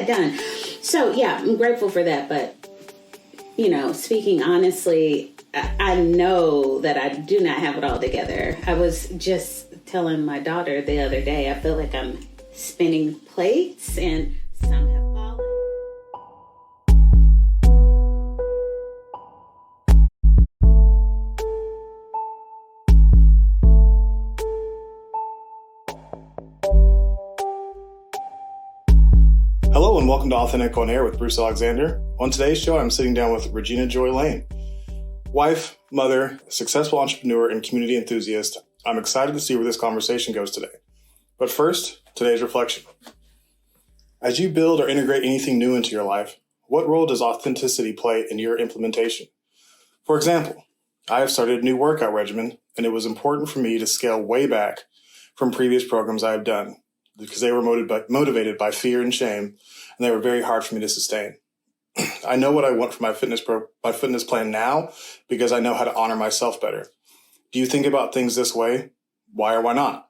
that done. So yeah, I'm grateful for that. But, speaking honestly, I know that I do not have it all together. I was just telling my daughter the other day, I feel like I'm spinning plates and some have fallen. Hello and welcome to Authentic On Air with Bruce Alexander. On today's show, I'm sitting down with Regina Joy Lane. Wife, mother, successful entrepreneur, and community enthusiast. I'm excited to see where this conversation goes today. But first, today's reflection. As you build or integrate anything new into your life, what role does authenticity play in your implementation? For example, I have started a new workout regimen, and it was important for me to scale way back from previous programs I have done because they were motivated by fear and shame, and they were very hard for me to sustain. I know what I want for my fitness plan now because I know how to honor myself better. Do you think about things this way? Why or why not?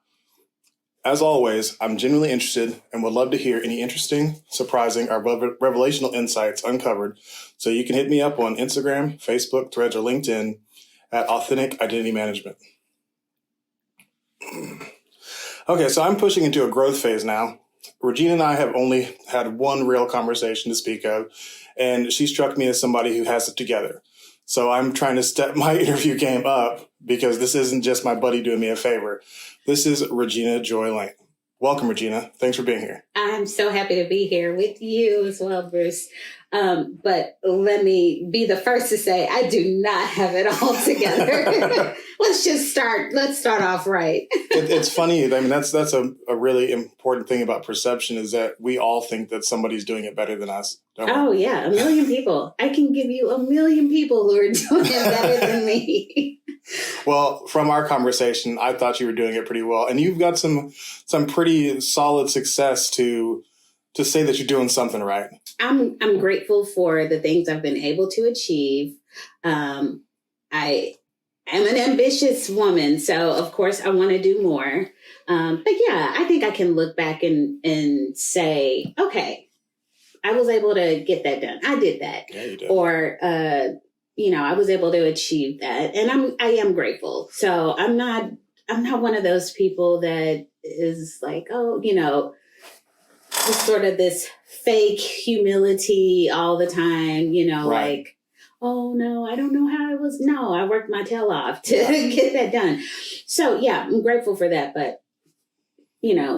As always, I'm genuinely interested and would love to hear any interesting, surprising, or revelational insights uncovered. So you can hit me up on Instagram, Facebook, Threads, or LinkedIn at Authentic Identity Management. Okay, so I'm pushing into a growth phase now. Regina and I have only had one real conversation to speak of, and she struck me as somebody who has it together. So I'm trying to step my interview game up because this isn't just my buddy doing me a favor. This is Regina Joy Lane. Welcome, Regina. Thanks for being here. I'm so happy to be here with you as well, Bruce. But let me be the first to say I do not have it all together. Let's start off right. It's funny. I mean, that's a really important thing about perception is that we all think that somebody's doing it better than us. Oh, yeah. 1 million people. I can give you 1 million people who are doing it better than me. Well, from our conversation, I thought you were doing it pretty well. And you've got some pretty solid success to say that you're doing something right. I'm grateful for the things I've been able to achieve. I am an ambitious woman, so of course I want to do more. But yeah, I think I can look back and say, okay, I was able to get that done. I did that. Yeah, you did. Or, I was able to achieve that. And I am grateful. So I'm not one of those people that is like, just sort of this fake humility all the time, right. Like, oh no, I don't know how it was. No, I worked my tail off to get that done. So yeah, I'm grateful for that. But,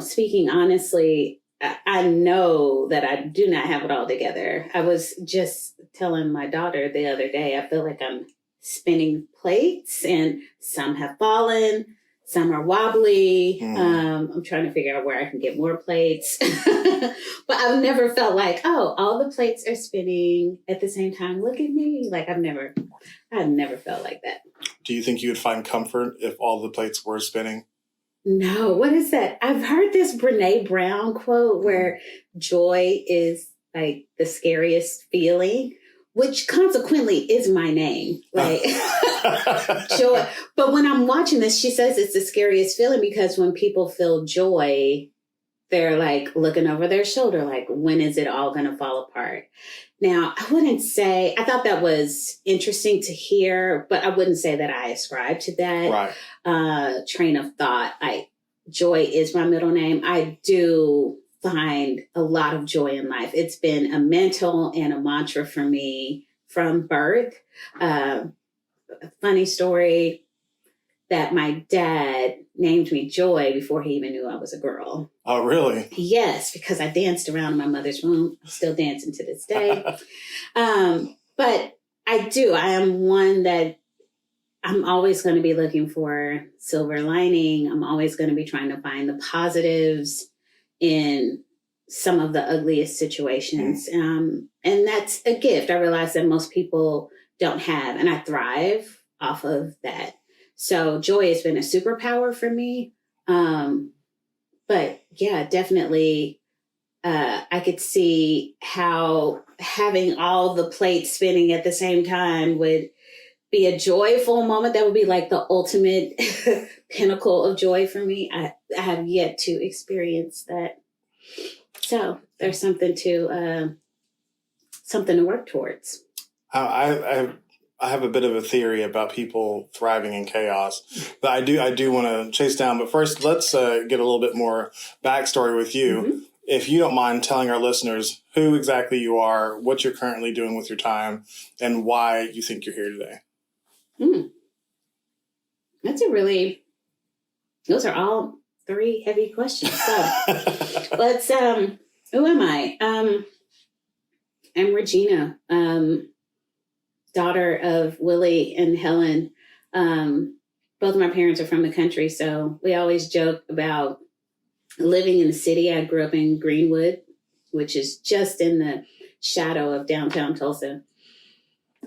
speaking honestly, I know that I do not have it all together. I was just telling my daughter the other day, I feel like I'm spinning plates and some have fallen. Some are wobbly. I'm trying to figure out where I can get more plates. But I've never felt like, oh, all the plates are spinning at the same time. Look at me. Like I've never felt like that. Do you think you would find comfort if all the plates were spinning? No. What is that? I've heard this Brene Brown quote where joy is like the scariest feeling, which consequently is my name. Like joy. But when I'm watching this, she says it's the scariest feeling because when people feel joy, they're like looking over their shoulder, like, when is it all going to fall apart? Now, I thought that was interesting to hear, but I wouldn't say that I ascribe to that train of thought. Joy is my middle name. I do find a lot of joy in life. It's been a mental and a mantra for me from birth. A funny story that my dad named me Joy before he even knew I was a girl. Oh, really? Yes, because I danced around in my mother's room. I'm still dancing to this day. But I am one that I'm always going to be looking for silver lining. I'm always going to be trying to find the positives in some of the ugliest situations. And that's a gift I realize that most people don't have. And I thrive off of that. So joy has been a superpower for me. But yeah, definitely, I could see how having all the plates spinning at the same time would be a joyful moment. That would be like the ultimate pinnacle of joy for me. I have yet to experience that. So there's something to work towards. I have a bit of a theory about people thriving in chaos that I do want to chase down. But first, let's get a little bit more backstory with you. Mm-hmm. If you don't mind telling our listeners who exactly you are, what you're currently doing with your time, and why you think you're here today. Those are all 3 heavy questions. So let's, who am I? I'm Regina, daughter of Willie and Helen. Both my parents are from the country, so we always joke about living in the city. I grew up in Greenwood, which is just in the shadow of downtown Tulsa,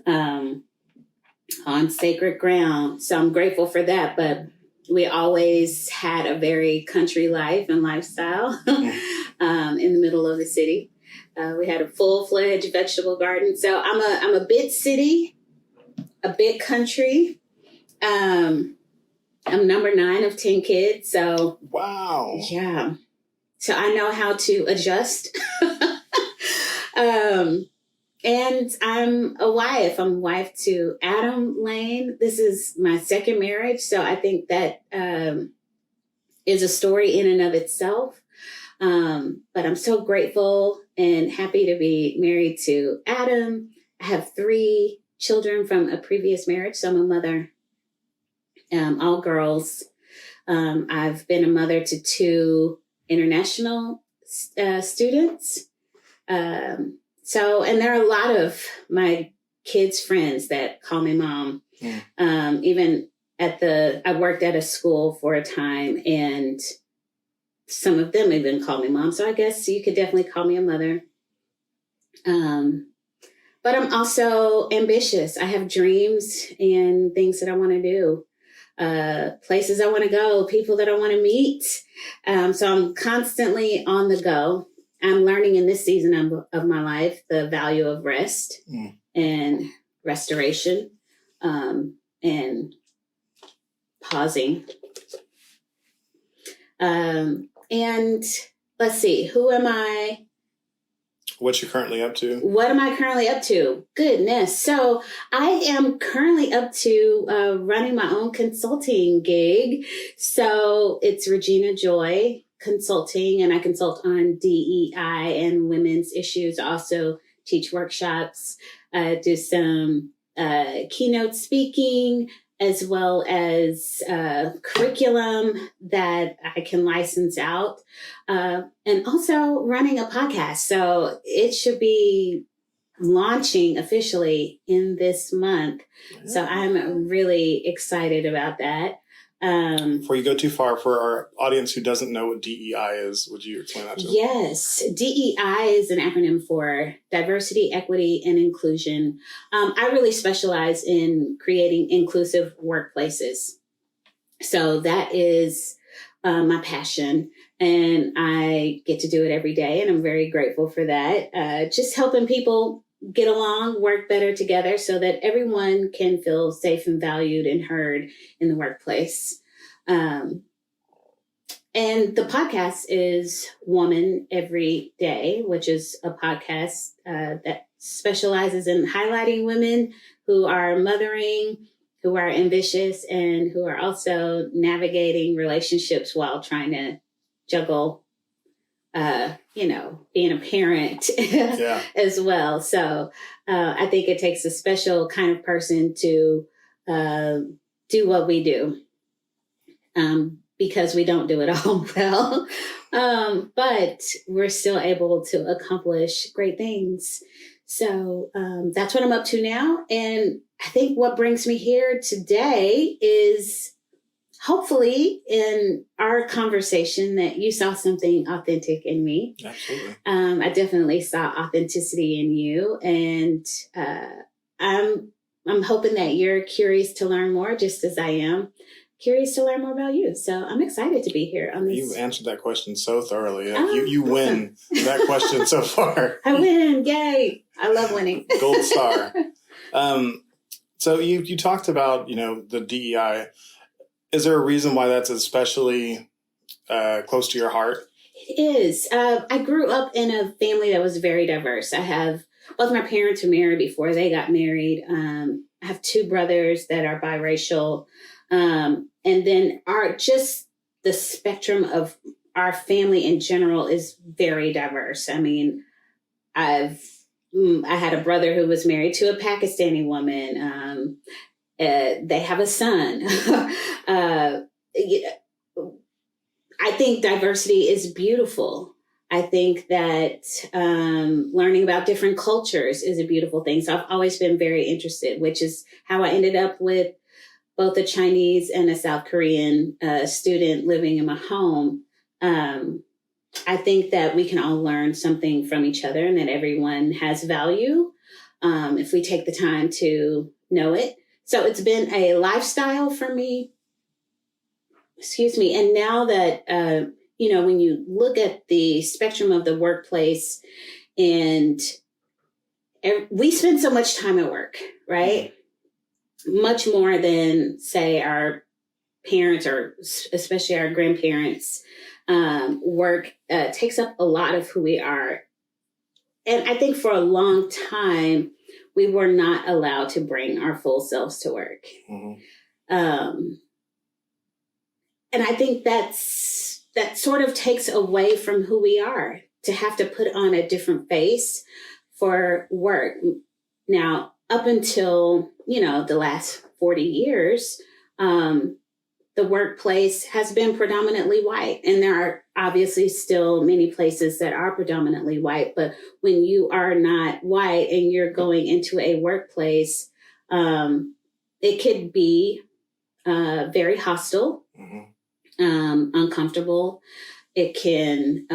on sacred ground. So I'm grateful for that. But we always had a very country life and lifestyle in the middle of the city. We had a full-fledged vegetable garden. So I'm a bit city, a bit country. I'm number 9 of 10 kids. So wow. Yeah. So I know how to adjust. And I'm a wife. I'm wife to Adam Lane. This is my second marriage. So I think that is a story in and of itself. But I'm so grateful and happy to be married to Adam. I have 3 children from a previous marriage. So I'm a mother, all girls. I've been a mother to 2 international students. And there are a lot of my kids' friends that call me mom. Even I worked at a school for a time, and some of them even call me mom. So I guess you could definitely call me a mother. But I'm also ambitious. I have dreams and things that I want to do, places I want to go, people that I want to meet. So I'm constantly on the go. I'm learning in this season of my life the value of rest and restoration and pausing. And let's see, who am I? What you're currently up to? What am I currently up to? Goodness. So I am currently up to running my own consulting gig. So it's Regina Joy Consulting, and I consult on DEI and women's issues. I also teach workshops, do some keynote speaking, as well as curriculum that I can license out, and also running a podcast. So it should be launching officially in this month. Yeah. So I'm really excited about that. Before you go too far, for our audience who doesn't know what DEI is, would you explain that to them? Yes. DEI is an acronym for diversity, equity, and inclusion. I really specialize in creating inclusive workplaces. So that is my passion, and I get to do it every day, and I'm very grateful for that. Just helping people get along, work better together so that everyone can feel safe and valued and heard in the workplace. And the podcast is Woman Every Day, which is a podcast that specializes in highlighting women who are mothering, who are ambitious, and who are also navigating relationships while trying to juggle being a parent as well. So I think it takes a special kind of person to do what we do, because we don't do it all well, but we're still able to accomplish great things. So that's what I'm up to now. And I think what brings me here today is hopefully in our conversation that you saw something authentic in me. Absolutely. I definitely saw authenticity in you, and I'm hoping that you're curious to learn more, just as I am curious to learn more about you. So I'm excited to be here on this. You answered that question so thoroughly. You win that question so far. I win. Yay. I love winning. Gold star. So you talked about, the DEI. Is there a reason why that's especially close to your heart? It is. I grew up in a family that was very diverse. I have both my parents were married before they got married. I have two brothers that are biracial. And then just the spectrum of our family in general is very diverse. I mean, I had a brother who was married to a Pakistani woman. They have a son. I think diversity is beautiful. I think that learning about different cultures is a beautiful thing. So I've always been very interested, which is how I ended up with both a Chinese and a South Korean student living in my home. I think that we can all learn something from each other and that everyone has value if we take the time to know it. So it's been a lifestyle for me. Excuse me. And now that, when you look at the spectrum of the workplace and we spend so much time at work, right? Much more than, say, our parents or especially our grandparents. Work takes up a lot of who we are. And I think for a long time, we were not allowed to bring our full selves to work. Mm-hmm. And I think that sort of takes away from who we are to have to put on a different face for work. Now, up until, the last 40 years, the workplace has been predominantly white. And there are obviously still many places that are predominantly white. But when you are not white and you're going into a workplace, it could be very hostile. Mm-hmm. Uncomfortable. It can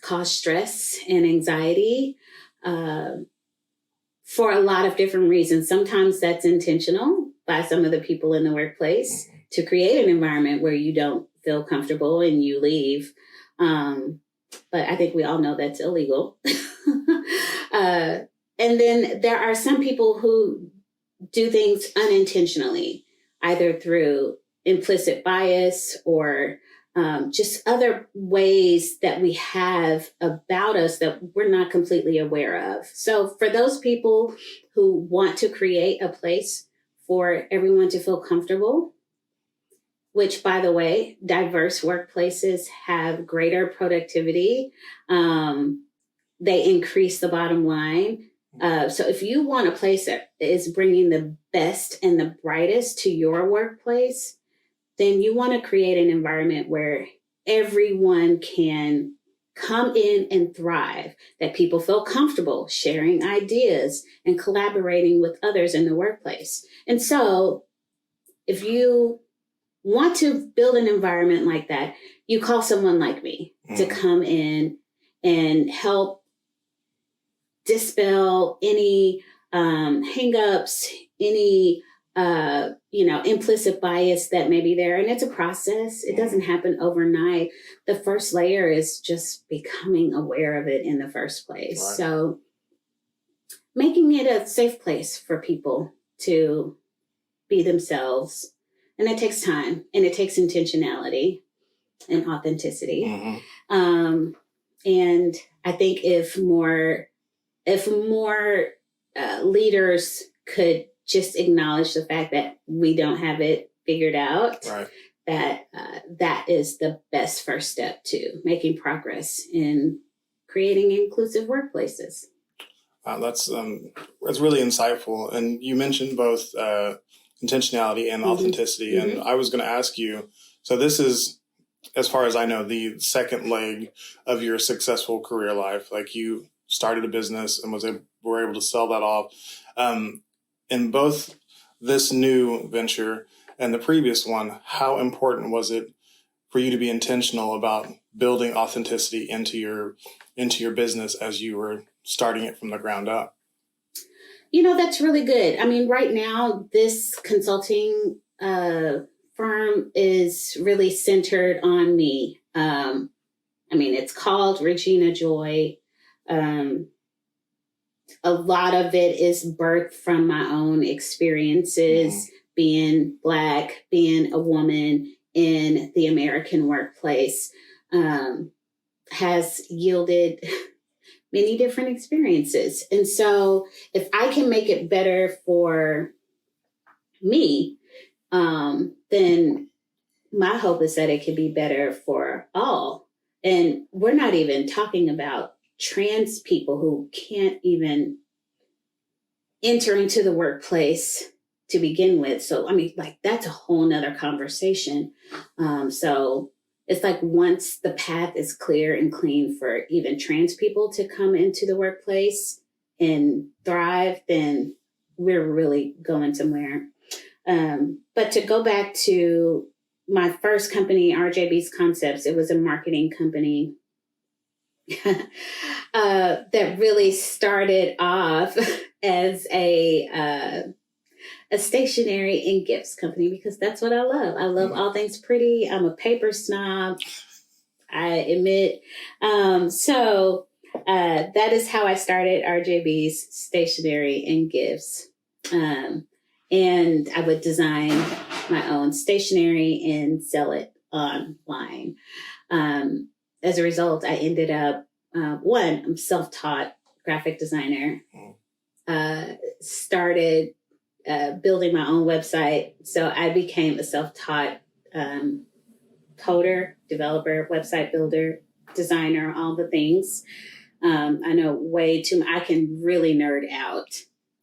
cause stress and anxiety for a lot of different reasons. Sometimes that's intentional by some of the people in the workplace to create an environment where you don't feel comfortable and you leave. But I think we all know that's illegal. And then there are some people who do things unintentionally, either through implicit bias or just other ways that we have about us that we're not completely aware of. So for those people who want to create a place for everyone to feel comfortable, which, by the way, diverse workplaces have greater productivity. They increase the bottom line. So if you want a place that is bringing the best and the brightest to your workplace, then you want to create an environment where everyone can come in and thrive, that people feel comfortable sharing ideas and collaborating with others in the workplace. And so if you want to build an environment like that, you call someone like me to come in and help dispel any hangups, any implicit bias that may be there. And it's a process. It doesn't happen overnight. The first layer is just becoming aware of it in the first place. Right. So making it a safe place for people to be themselves. And it takes time and it takes intentionality and authenticity. Mm-hmm. And I think if more leaders could just acknowledge the fact that we don't have it figured out, right, that is the best first step to making progress in creating inclusive workplaces. That's really insightful. And you mentioned both intentionality and authenticity. Mm-hmm. And I was going to ask you, so this is, as far as I know, the second leg of your successful career life. Like you started a business and were able to sell that off. In both this new venture and the previous one, how important was it for you to be intentional about building authenticity into your business as you were starting it from the ground up? That's really good. I mean, right now, this consulting firm is really centered on me. It's called Regina Joy. A lot of it is birthed from my own experiences, being Black, being a woman in the American workplace. has yielded many different experiences. And so if I can make it better for me, then my hope is that it can be better for all. And we're not even talking about trans people who can't even enter into the workplace to begin with. So, I mean, like, that's a whole nother conversation. So it's like once the path is clear and clean for even trans people to come into the workplace and thrive, then we're really going somewhere. But to go back to my first company, RJB's Concepts, it was a marketing company that really started off as a stationery and gifts company, because that's what I love. I love all things pretty. I'm a paper snob, I admit. So that is how I started RJB's Stationery and Gifts. And I would design my own stationery and sell it online. As a result, I ended up, I'm self-taught graphic designer, started building my own website. So I became a self-taught coder, developer, website builder, designer, all the things. I know way too much. I can really nerd out.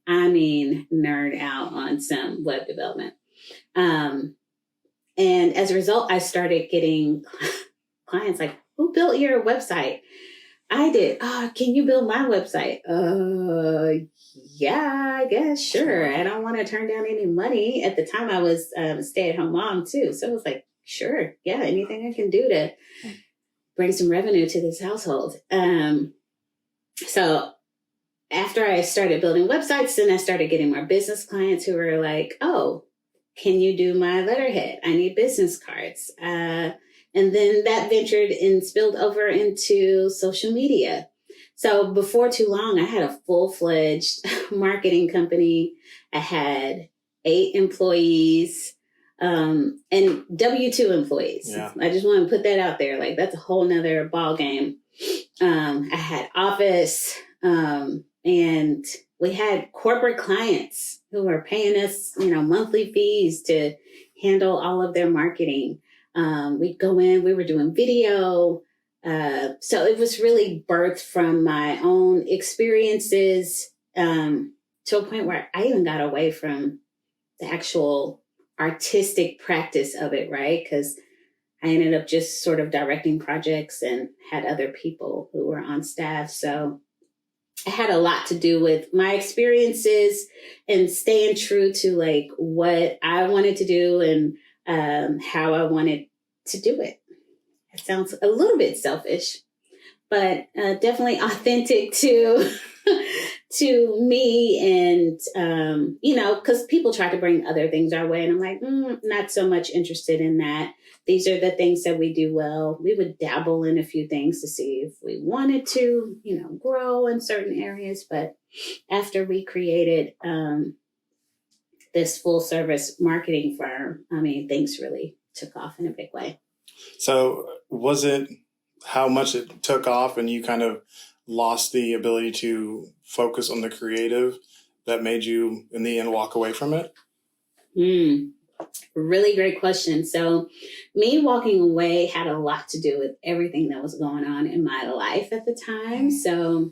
I mean, nerd out on some web development. And as a result, I started getting clients like, who built your website? I did. Oh, can you build my website? Yeah, I guess. Sure. I don't want to turn down any money. At the time, I was a stay-at-home mom too. So I was like, sure. Yeah, anything I can do to bring some revenue to this household. So after I started building websites, then I started getting more business clients who were like, oh, can you do my letterhead? I need business cards. And then that ventured and spilled over into social media. So before too long, I had a full-fledged marketing company. I had 8 employees and W-2 employees. Yeah. I just want to put that out there. Like, that's a whole nother ball game. I had office, and we had corporate clients who were paying us, monthly fees to handle all of their marketing. We'd go in, we were doing video. So it was really birthed from my own experiences, to a point where I even got away from the actual artistic practice of it, right? Because I ended up just sort of directing projects and had other people who were on staff. So it had a lot to do with my experiences and staying true to like what I wanted to do and how I wanted to do it. It sounds a little bit selfish, but definitely authentic to to me. And, because people try to bring other things our way. And I'm like, not so much interested in that. These are the things that we do well. We would dabble in a few things to see if we wanted to, grow in certain areas. But after we created this full service marketing firm, things really took off in a big way. So was it how much it took off and you kind of lost the ability to focus on the creative that made you, in the end, walk away from it? Really great question. So me walking away had a lot to do with everything that was going on in my life at the time. So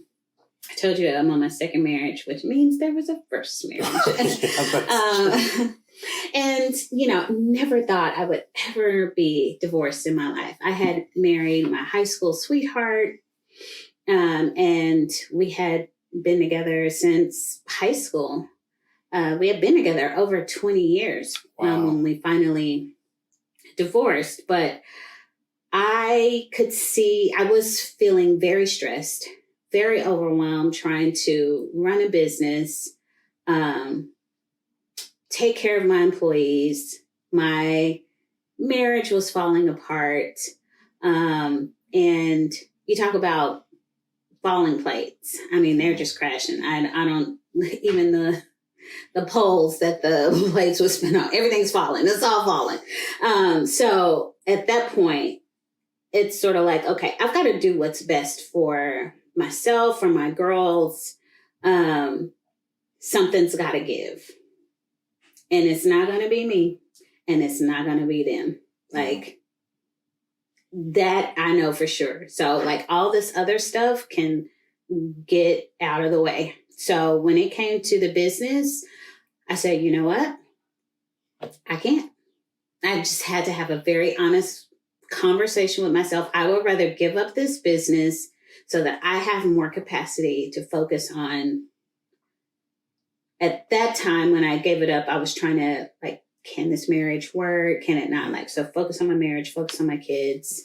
I told you I'm on my second marriage, which means there was a first marriage. And, never thought I would ever be divorced in my life. I had married my high school sweetheart, and we had been together since high school. We had been together over 20 years. Wow. When we finally divorced. But I could see I was feeling very stressed, very overwhelmed, trying to run a business, take care of my employees. My marriage was falling apart. And you talk about falling plates. They're just crashing. I don't, even the poles that the plates would spin on, everything's falling. It's all falling. So at that point, it's sort of like, okay, I've got to do what's best for myself, for my girls. Something's got to give. And it's not going to be me. And it's not going to be them. Like, that I know for sure. So, like, all this other stuff can get out of the way. So when it came to the business, I said, you know what? I can't. I just had to have a very honest conversation with myself. I would rather give up this business so that I have more capacity to focus on. At that time, when I gave it up, I was trying to, like, can this marriage work? Can it not? Like, so focus on my marriage, focus on my kids,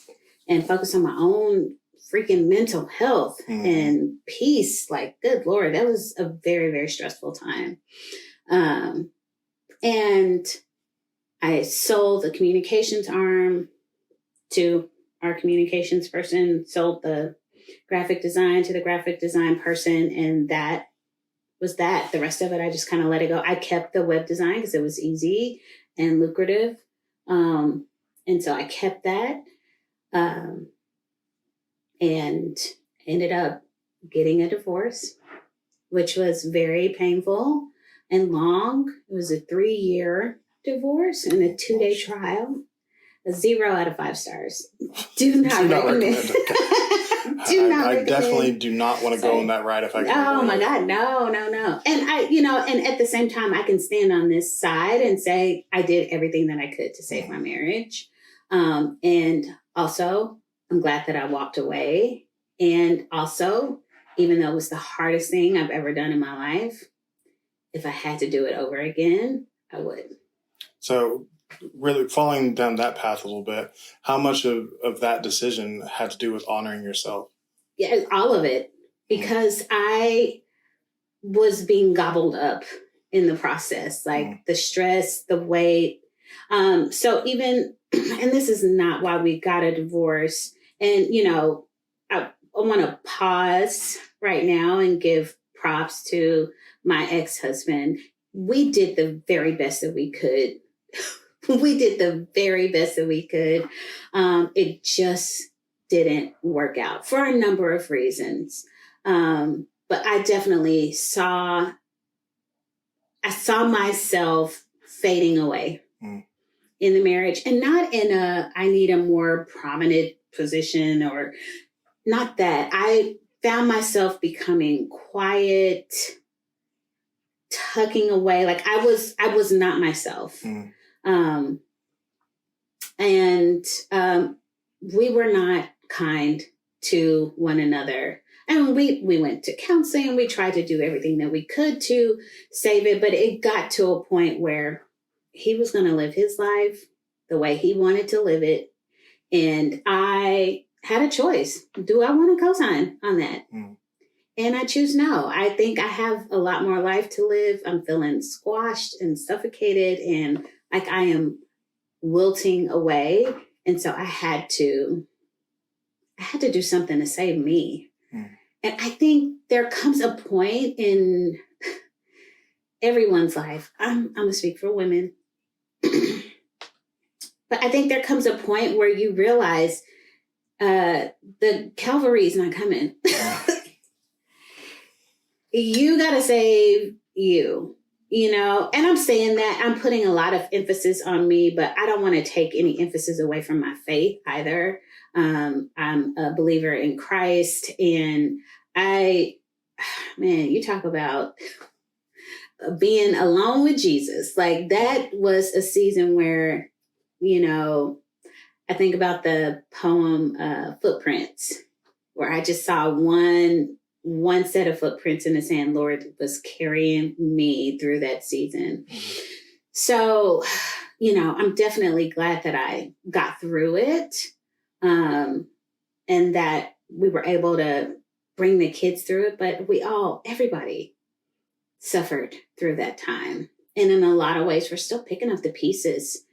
and focus on my own freaking mental health and peace. Like, good Lord, that was a very, very stressful time. And I sold the communications arm to our communications person, sold the graphic design to the graphic design person, and that was that. The rest of it, I just kind of let it go. I kept the web design because it was easy and lucrative. And so I kept that and ended up getting a divorce, which was very painful and long. It was a 3-year divorce and a 2-day trial. A 0 out of 5 stars. Do not recommend. I definitely do not want to go on that ride if I can. Oh my God, no. And and at the same time, I can stand on this side and say I did everything that I could to save my marriage. And also, I'm glad that I walked away. And also, even though it was the hardest thing I've ever done in my life, if I had to do it over again, I would. So, really following down that path a little bit, how much of that decision had to do with honoring yourself? Yeah, all of it. Because I was being gobbled up in the process, like the stress, the weight. So even, and this is not why we got a divorce. And, I want to pause right now and give props to my ex-husband. We did the very best that we could. We did the very best that we could. It just didn't work out for a number of reasons. But I definitely saw myself fading away in the marriage, and not in I need a more prominent position, or not that. I found myself becoming quiet, tucking away. Like I was not myself. And we were not kind to one another. And we went to counseling. We tried to do everything that we could to save it. But it got to a point where he was going to live his life the way he wanted to live it. And I had a choice. Do I want to co-sign on that? And I choose no. I think I have a lot more life to live. I'm feeling squashed and suffocated and like I am wilting away. And so I had to do something to save me. And I think there comes a point in everyone's life. I'm going to speak for women. But I think there comes a point where you realize the Calvary is not coming. You got to save you. And I'm saying that I'm putting a lot of emphasis on me, but I don't want to take any emphasis away from my faith either. I'm a believer in Christ, and you talk about being alone with Jesus. Like that was a season where, I think about the poem Footprints, where I just saw one set of footprints in the sand. Lord was carrying me through that season. So, I'm definitely glad that I got through it. And that we were able to bring the kids through it, but everybody suffered through that time. And in a lot of ways, we're still picking up the pieces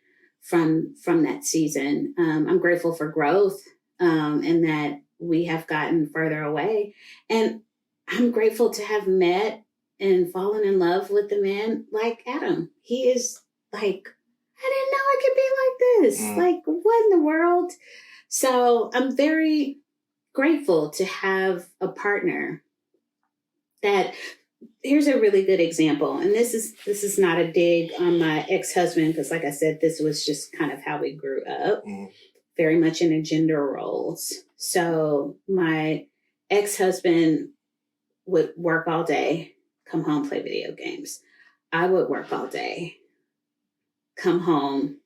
from that season. I'm grateful for growth, and that we have gotten further away. And I'm grateful to have met and fallen in love with a man like Adam. He is like, I didn't know I could be like this. Like, what in the world? So I'm very grateful to have a partner that, here's a really good example. And this is not a dig on my ex-husband, because like I said, this was just kind of how we grew up, very much in a gender roles. So my ex-husband would work all day, come home, play video games. I would work all day, come home,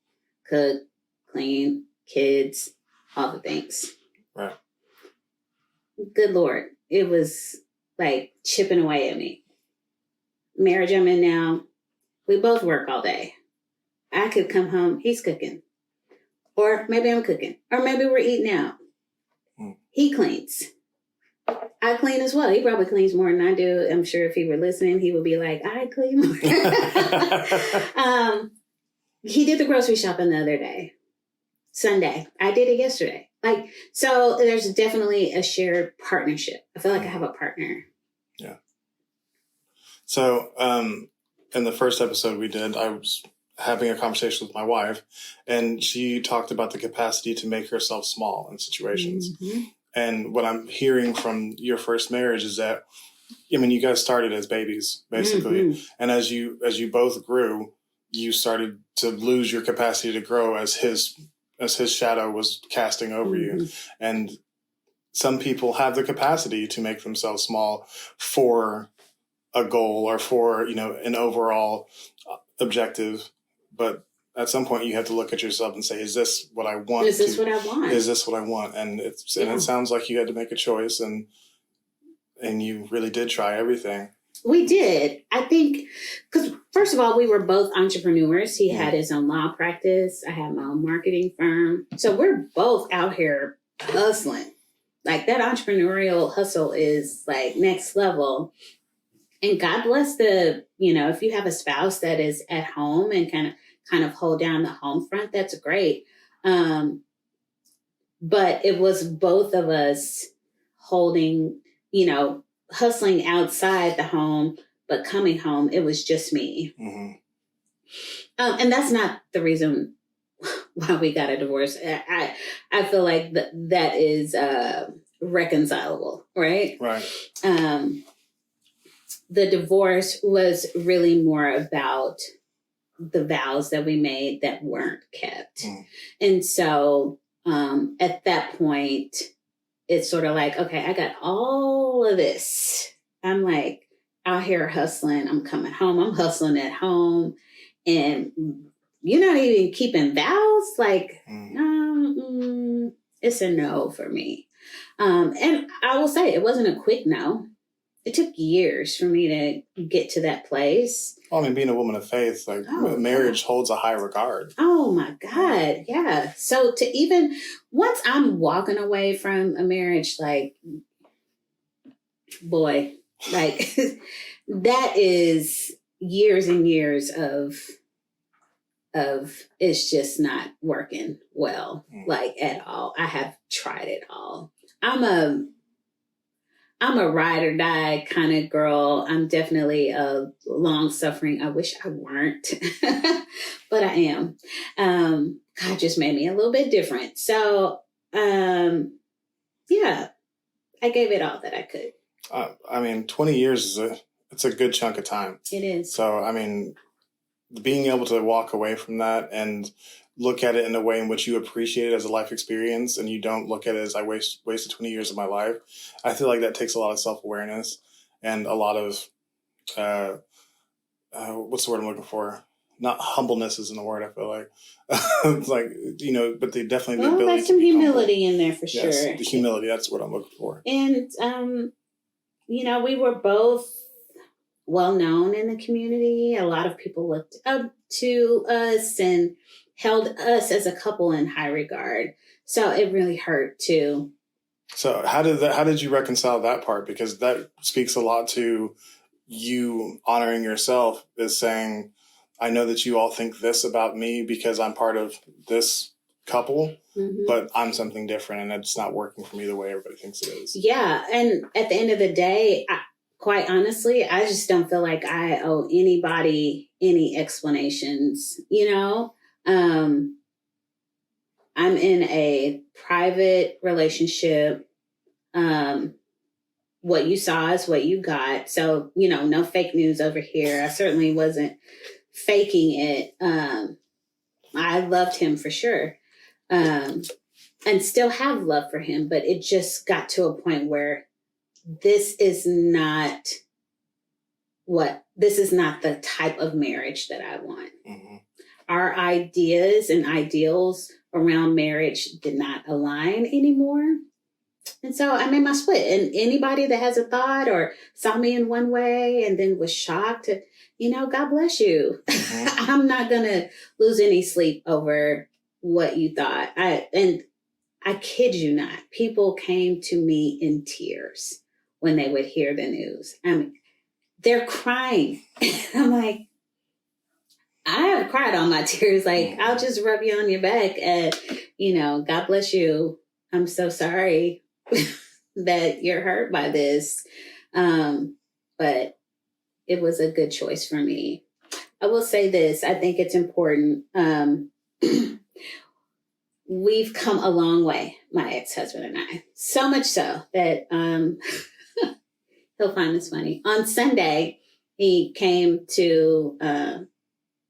cook, clean, kids, all the things. Right. Good Lord. It was like chipping away at me. Marriage I'm in now, we both work all day. I could come home, he's cooking. Or maybe I'm cooking. Or maybe we're eating out. He cleans. I clean as well. He probably cleans more than I do. I'm sure if he were listening, he would be like, I clean more. He did the grocery shopping the other day. Sunday. I did it yesterday. So there's definitely a shared partnership. I feel like I have a partner. Yeah. So in the first episode we did, I was having a conversation with my wife, and she talked about the capacity to make herself small in situations. Mm-hmm. And what I'm hearing from your first marriage is that, I mean, you guys started as babies, basically. Mm-hmm. And as you both grew, you started to lose your capacity to grow as his shadow was casting over you. And some people have the capacity to make themselves small for a goal or for, an overall objective. But at some point you have to look at yourself and say, is this what I want? Is this what I want? Is this what I want? And and it sounds like you had to make a choice, and you really did try everything. We did. I think, because first of all, we were both entrepreneurs. He had his own law practice. I had my own marketing firm. So we're both out here hustling. Like, that entrepreneurial hustle is like next level. And God bless if you have a spouse that is at home and kind of hold down the home front, that's great. But it was both of us holding, hustling outside the home, but coming home, it was just me. Mm-hmm. And that's not the reason why we got a divorce. I feel like that is reconcilable, right? Right. The divorce was really more about the vows that we made that weren't kept. And so at that point, it's sort of like, okay, I got all of this. I'm like out here hustling. I'm coming home. I'm hustling at home. And you're not even keeping vows. Like, it's a no for me. And I will say it wasn't a quick no. It took years for me to get to that place. Well, I mean, being a woman of faith, marriage holds a high regard. Oh my God. Yeah. So to even, once I'm walking away from a marriage, like, boy, like that is years and years of it's just not working well, like at all. I have tried it all. I'm a ride or die kind of girl. I'm definitely a long suffering. I wish I weren't, but I am. God just made me a little bit different. So, I gave it all that I could. 20 years it's a good chunk of time. It is. So, being able to walk away from that and look at it in a way in which you appreciate it as a life experience, and you don't look at it as I wasted 20 years of my life. I feel like that takes a lot of self-awareness and a lot of, what's the word I'm looking for? Not humbleness isn't a word, I feel like. It's like, but they definitely the ability like some to humility humble. In there for sure. Yes, the humility, that's what I'm looking for. And, we were both well known in the community. A lot of people looked up to us and held us as a couple in high regard. So it really hurt too. So how did you reconcile that part? Because that speaks a lot to you honoring yourself, as saying, I know that you all think this about me because I'm part of this couple, but I'm something different, and it's not working for me the way everybody thinks it is. Yeah. And at the end of the day, quite honestly, I just don't feel like I owe anybody any explanations, I'm in a private relationship. What you saw is what you got. So, no fake news over here. I certainly wasn't faking it. I loved him for sure. And still have love for him, but it just got to a point where this is not the type of marriage that I want. Mm-hmm. Our ideas and ideals around marriage did not align anymore. And so I made my split. And anybody that has a thought or saw me in one way and then was shocked, God bless you. Mm-hmm. I'm not going to lose any sleep over what you thought. I kid you not. People came to me in tears when they would hear the news. They're crying. I'm like, I have cried on my tears. Like, I'll just rub you on your back and, God bless you. I'm so sorry that you're hurt by this. But it was a good choice for me. I will say this. I think it's important. We've come a long way, my ex-husband and I. So much so that he'll find this funny. On Sunday, he came to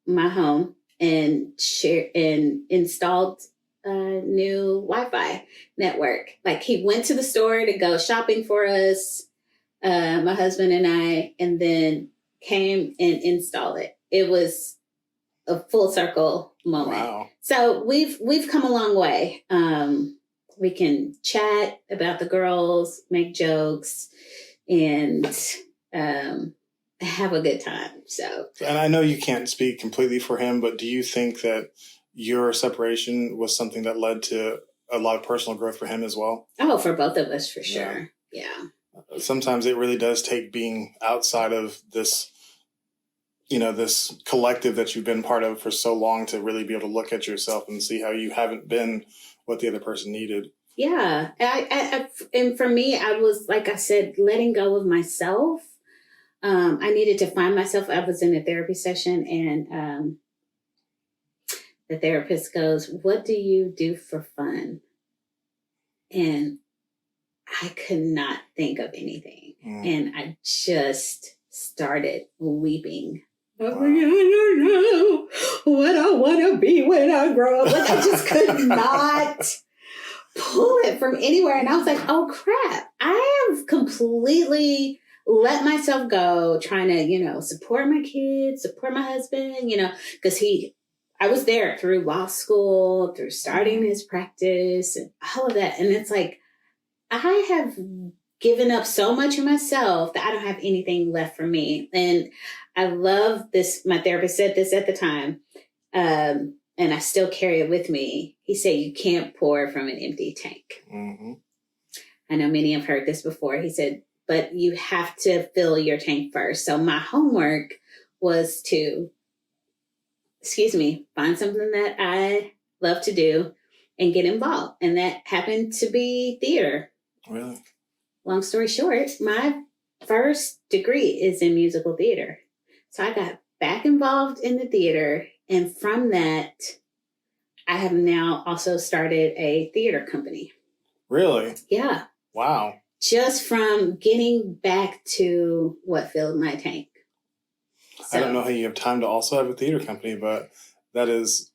my home and installed a new Wi-Fi network. Like, he went to the store to go shopping for us, my husband and I, and then came and installed it. It was a full circle moment. Wow. So we've come a long way. We can chat about the girls, make jokes, and have a good time. So, and I know you can't speak completely for him, but do you think that your separation was something that led to a lot of personal growth for him as well? Oh, for both of us, for sure. Yeah. Sometimes it really does take being outside of this, this collective that you've been part of for so long to really be able to look at yourself and see how you haven't been what the other person needed. Yeah. And for me, I was, like I said, letting go of myself. I needed to find myself. I was in a therapy session, and the therapist goes, "What do you do for fun?" And I could not think of anything. And I just started weeping. I was like, I don't know what I want to be when I grow up. Like, I just could not pull it from anywhere. And I was like, oh, crap. I have completely let myself go trying to, support my kids, support my husband, because I was there through law school, through starting his practice and all of that. And it's like, I have given up so much of myself that I don't have anything left for me. And I love this. My therapist said this at the time, and I still carry it with me. He said, you can't pour from an empty tank. Mm-hmm. I know many have heard this before. He said, but you have to fill your tank first. So my homework was to, find something that I love to do and get involved. And that happened to be theater. Really? Long story short, my first degree is in musical theater. So I got back involved in the theater. And from that, I have now also started a theater company. Really? Yeah. Wow. Just from getting back to what filled my tank. So, I don't know how you have time to also have a theater company, but that's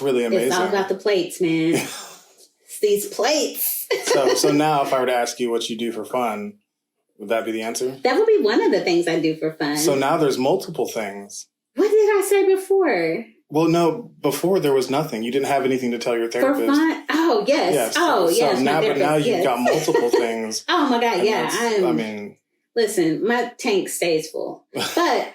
really amazing. It's all about the plates, man. It's these plates. So now if I were to ask you what you do for fun, would that be the answer? That would be one of the things I do for fun. So now there's multiple things. What did I say before? Well, no, before there was nothing. You didn't have anything to tell your therapist. For fun? Oh, yes. Oh, yes. So now you've got multiple things. Oh, my God. Yeah. Listen, my tank stays full. But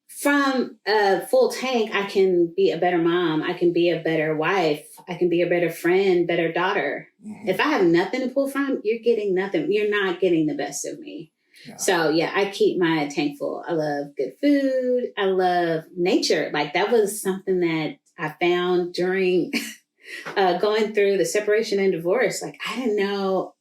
from a full tank, I can be a better mom. I can be a better wife. I can be a better friend, better daughter. Mm-hmm. If I have nothing to pull from, you're getting nothing. You're not getting the best of me. Yeah. So, I keep my tank full. I love good food. I love nature. Like, that was something that I found during going through the separation and divorce. Like, I didn't know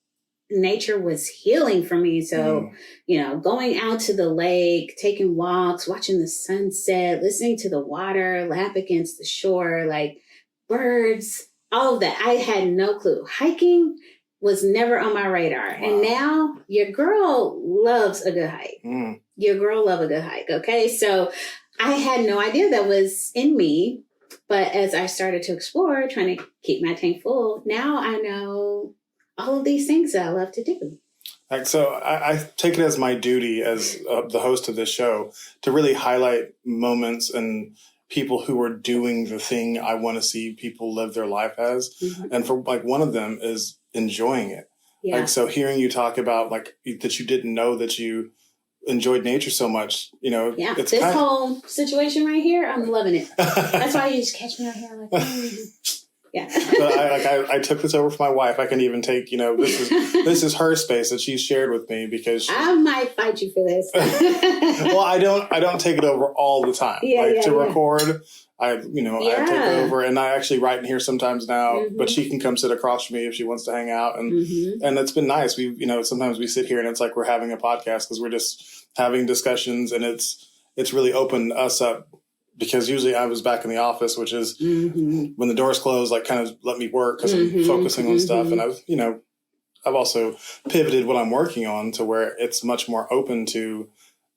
nature was healing for me. So, going out to the lake, taking walks, watching the sunset, listening to the water lap against the shore, like birds, all of that. I had no clue. Hiking was never on my radar. Wow. And now your girl loves a good hike. Your girl loves a good hike. Okay. So I had no idea that was in me. But as I started to explore, trying to keep my tank full, now I know all of these things that I love to do. Like, so I take it as my duty as the host of this show to really highlight moments and people who are doing the thing I want to see people live their life as. Mm-hmm. And for like one of them is enjoying it. Yeah. Like, so hearing you talk about like that you didn't know that you enjoyed nature so much, you know. Yeah, it's this whole situation right here, I'm loving it. That's why you just catch me out here like, yeah. But I took this over for my wife. I can even take, you know, this is her space that she's shared with me because I might fight you for this. Well, I don't take it over all the time. Record, I take over, and I actually write in here sometimes now. Mm-hmm. But she can come sit across from me if she wants to hang out, and and it's been nice. We sometimes we sit here and it's like we're having a podcast because we're just having discussions, and it's really opened us up. Because usually I was back in the office, which is when the doors close, like kind of let me work because I'm focusing on stuff. And I've also pivoted what I'm working on to where it's much more open to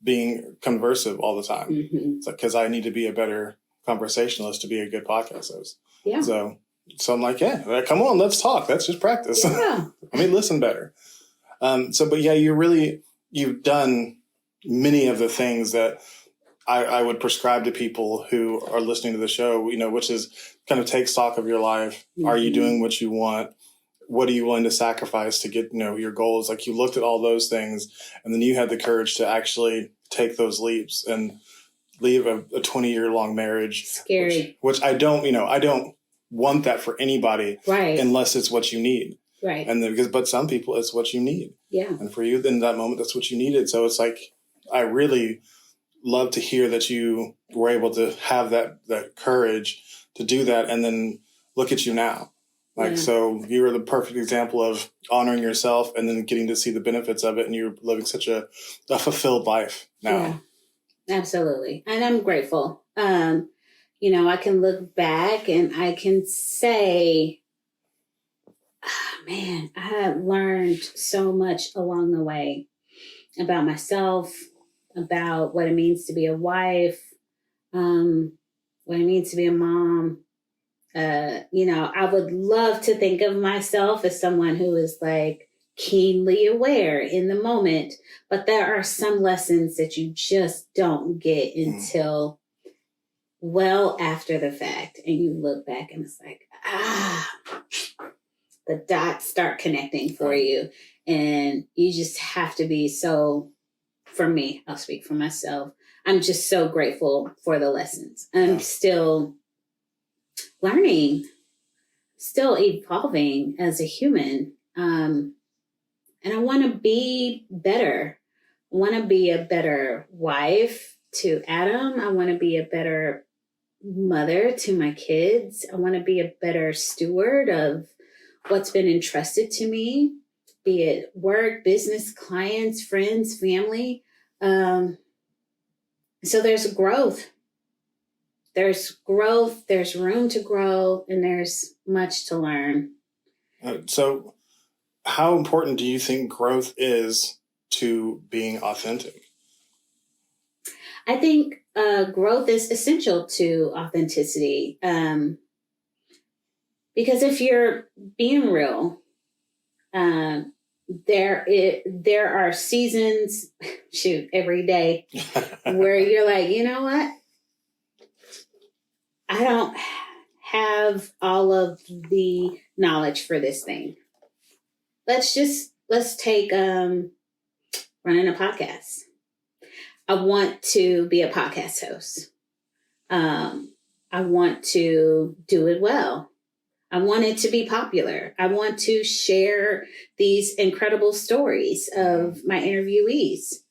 being conversive all the time. It's like, because I need to be a better conversationalist to be a good podcast host. Yeah. So I'm like, yeah, come on, let's talk. Let's just practice. Yeah. I mean, listen better. But yeah, you've done many of the things that I would prescribe to people who are listening to the show, which is kind of take stock of your life. Mm-hmm. Are you doing what you want? What are you willing to sacrifice to get, your goals? Like you looked at all those things and then you had the courage to actually take those leaps and leave a 20-year-long marriage. Scary. Which I don't want that for anybody. Right. Unless it's what you need. Right. But some people it's what you need. Yeah. And for you in that moment, that's what you needed. So it's like, I really love to hear that you were able to have that courage to do that. And then look at you now. So you are the perfect example of honoring yourself and then getting to see the benefits of it. And you're living such a fulfilled life now. Yeah, absolutely. And I'm grateful. I can look back and I can say, man, I have learned so much along the way about myself, about what it means to be a wife, what it means to be a mom. I would love to think of myself as someone who is like keenly aware in the moment, but there are some lessons that you just don't get until well after the fact. And you look back and it's like, the dots start connecting for you. And you just have to be so, for me, I'll speak for myself. I'm just so grateful for the lessons. I'm still learning, still evolving as a human. And I want to be better. I want to be a better wife to Adam. I want to be a better mother to my kids. I want to be a better steward of what's been entrusted to me, be it work, business, clients, friends, family. So there's growth. There's growth, there's room to grow, and there's much to learn. So how important do you think growth is to being authentic? I think growth is essential to authenticity. Because if you're being real, there are seasons, every day, where you're like, you know what? I don't have all of the knowledge for this thing. Let's take running a podcast. I want to be a podcast host. I want to do it well. I want it to be popular. I want to share these incredible stories of my interviewees.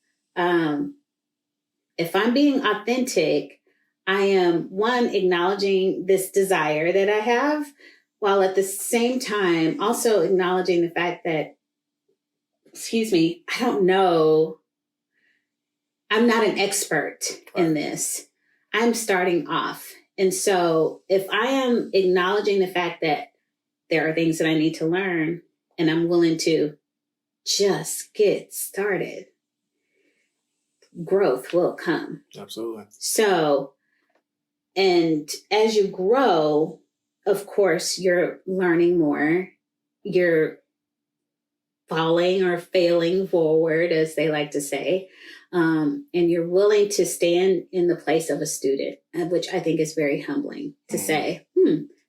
If I'm being authentic, I am, one, acknowledging this desire that I have, while at the same time also acknowledging the fact that, I don't know. I'm not an expert in this. I'm starting off. And so if I am acknowledging the fact that there are things that I need to learn, and I'm willing to just get started, growth will come. Absolutely. So, and as you grow, of course, you're learning more. You're falling or failing forward, as they like to say. And you're willing to stand in the place of a student, which I think is very humbling to say,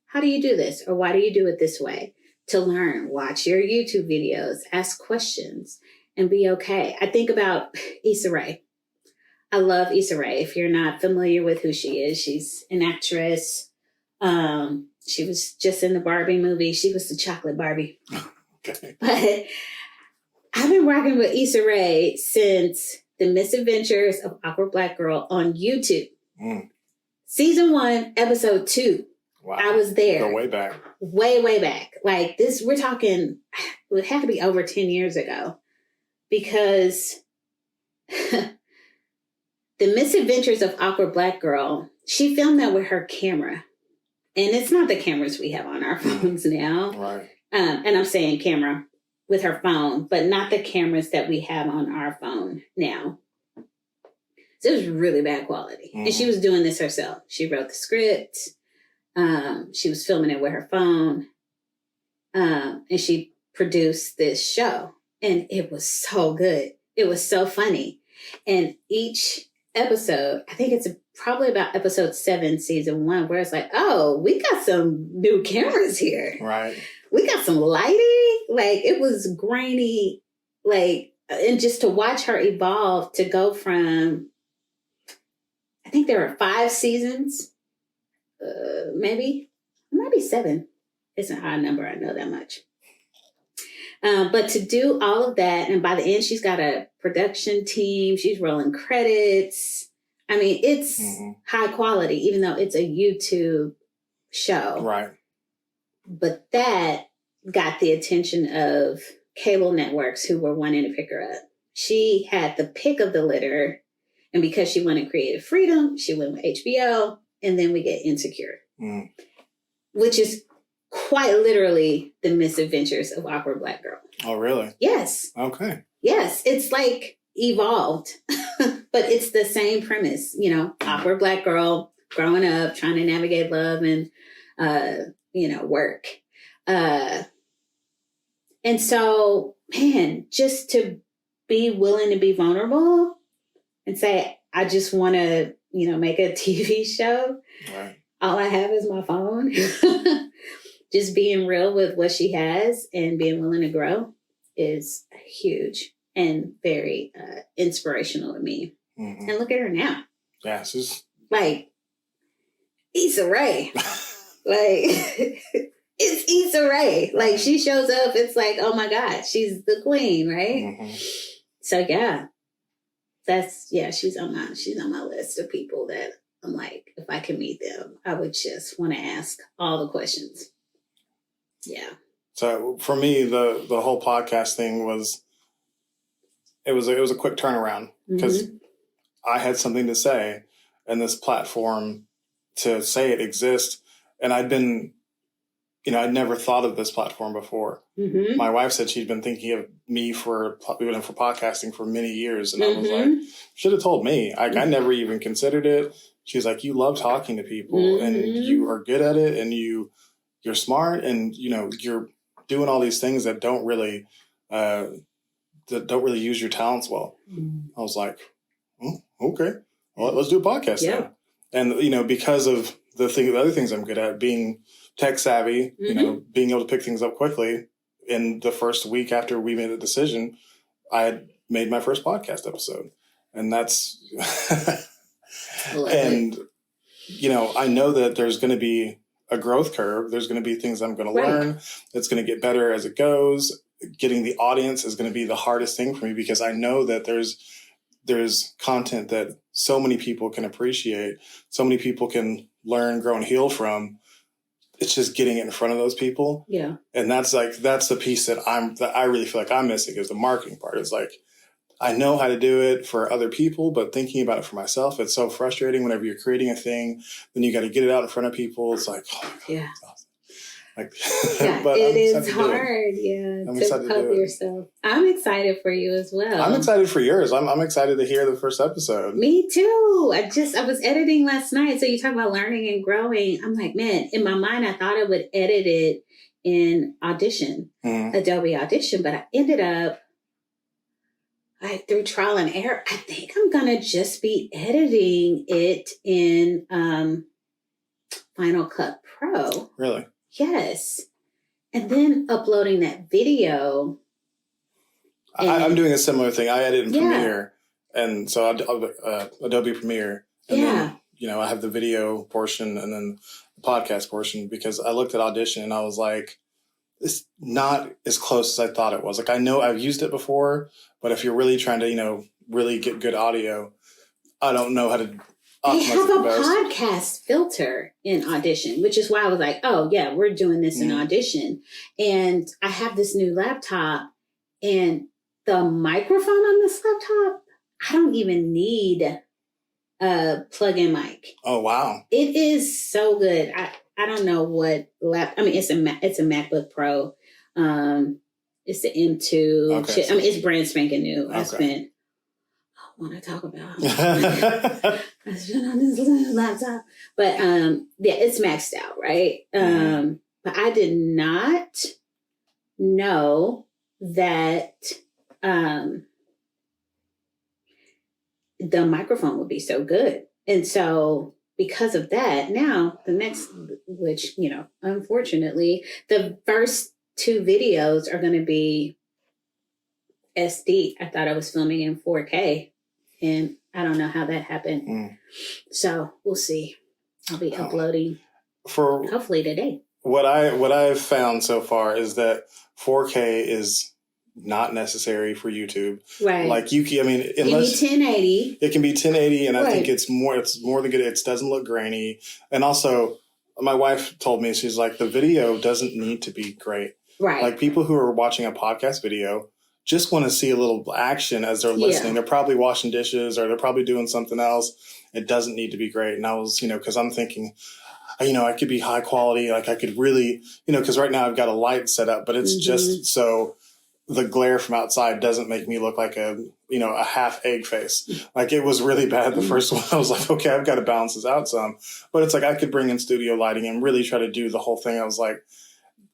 how do you do this? Or why do you do it this way? To learn, watch your YouTube videos, ask questions, and be okay. I think about Issa Rae. I love Issa Rae. If you're not familiar with who she is, she's an actress. She was just in the Barbie movie. She was the chocolate Barbie. Okay. But I've been rocking with Issa Rae since The Misadventures of Awkward Black Girl on YouTube. Season 1, episode 2. Wow. I was there. Go way back. Way back. Like this, we're talking, it would have to be over 10 years ago. Because The Misadventures of Awkward Black Girl, she filmed that with her camera. And it's not the cameras we have on our phones now. Right. And I'm saying camera with her phone, but not the cameras that we have on our phone now. So it was really bad quality. And she was doing this herself. She wrote the script. She was filming it with her phone. And she produced this show. And it was so good. It was so funny. And each episode, I think it's probably about episode 7, season 1, where it's like, oh, we got some new cameras here. Right. We got some lighting. Like, it was grainy. Like, and just to watch her evolve to go from, I think there were 5 seasons, maybe 7. It's a high number. I know that much. But to do all of that, and by the end, she's got a production team. She's rolling credits. I mean, it's high quality, even though it's a YouTube show. Right. But that got the attention of cable networks who were wanting to pick her up. She had the pick of the litter. And because she wanted creative freedom, she went with HBO. And then we get Insecure, which is quite literally The Misadventures of Awkward Black Girl. Oh, really? Yes. Okay. Yes. It's like evolved, but it's the same premise, awkward Black girl growing up, trying to navigate love and, work. And so, man, just to be willing to be vulnerable and say, I just want to, make a TV show. Right. All I have is my phone. Just being real with what she has and being willing to grow is huge and very inspirational to me. And look at her now. Yeah, she's like Issa Rae. Like it's Issa Rae. Like she shows up, it's like, oh my God, she's the queen, right? So yeah, she's on my list of people that I'm like, if I can meet them, I would just want to ask all the questions. Yeah. So for me, the whole podcast thing was a quick turnaround because I had something to say and this platform to say it exists. And I'd been, I'd never thought of this platform before. My wife said she'd been thinking of me for podcasting for many years. And I was like, should have told me. I never even considered it. She's like, you love talking to people and you are good at it and you're smart and, you're doing all these things that don't really use your talents well. I was like, oh, okay, well, let's do a podcast then. And, because of the other things I'm good at, being tech savvy, being able to pick things up quickly. In the first week after we made the decision, I had made my first podcast episode. And that's, and, I know that there's going to be a growth curve. There's going to be things I'm going to learn. It's going to get better as it goes. Getting the audience is going to be the hardest thing for me because I know that there's content that so many people can appreciate. So many people can learn, grow, and heal from. It's just getting it in front of those people. Yeah. And that's the piece that I really feel like I'm missing is the marketing part. It's like, I know how to do it for other people, but thinking about it for myself, it's so frustrating whenever you're creating a thing, then you got to get it out in front of people. It's like, oh my God, that's awesome. Like, Yeah, but it is hard. Yeah, I'm to excited to pump do it. yourself. I'm excited for you as well. I'm excited for yours. I'm excited to hear the first episode. Me too. I was editing last night. So you talk about learning and growing. I'm like, man, in my mind, I thought I would edit it in Audition, Adobe Audition, but I ended up, through trial and error, I think I'm going to just be editing it in Final Cut Pro. Really? Yes. And then uploading that video. I'm doing a similar thing. I edit in Premiere. And so Adobe Premiere. And then, I have the video portion and then the podcast portion, because I looked at Audition and I was like, it's not as close as I thought it was. Like, I know I've used it before, but if you're really trying to, really get good audio, I don't know how to optimize. They have a podcast filter in Audition, which is why I was like, oh yeah, we're doing this in Audition. And I have this new laptop, and the microphone on this laptop, I don't even need a plug-in mic. Oh, wow. It is so good. I don't know what it's a MacBook Pro. It's the M2. Okay. It's brand spanking new. Okay. I want to talk about. I spent on this little laptop, but it's maxed out, right? But I did not know that the microphone would be so good, and so. Because of that, now the next, which, unfortunately, the first 2 videos are going to be SD. I thought I was filming in 4K, and I don't know how that happened. So we'll see. I'll be uploading hopefully today. What I've found so far is that 4K is not necessary for YouTube. Right. Like unless you need 1080. It can be 1080, and I think it's more than good. It doesn't look grainy. And also, my wife told me, she's like, the video doesn't need to be great. Right. Like, people who are watching a podcast video just want to see a little action as they're listening. They're probably washing dishes or they're probably doing something else. It doesn't need to be great. And I was, because I'm thinking, I could be high quality. Like, I could really, because right now I've got a light set up, but it's just so the glare from outside doesn't make me look like a half egg face. Like, it was really bad the first one. I was like, okay, I've got to balance this out some. But it's like, I could bring in studio lighting and really try to do the whole thing. I was like,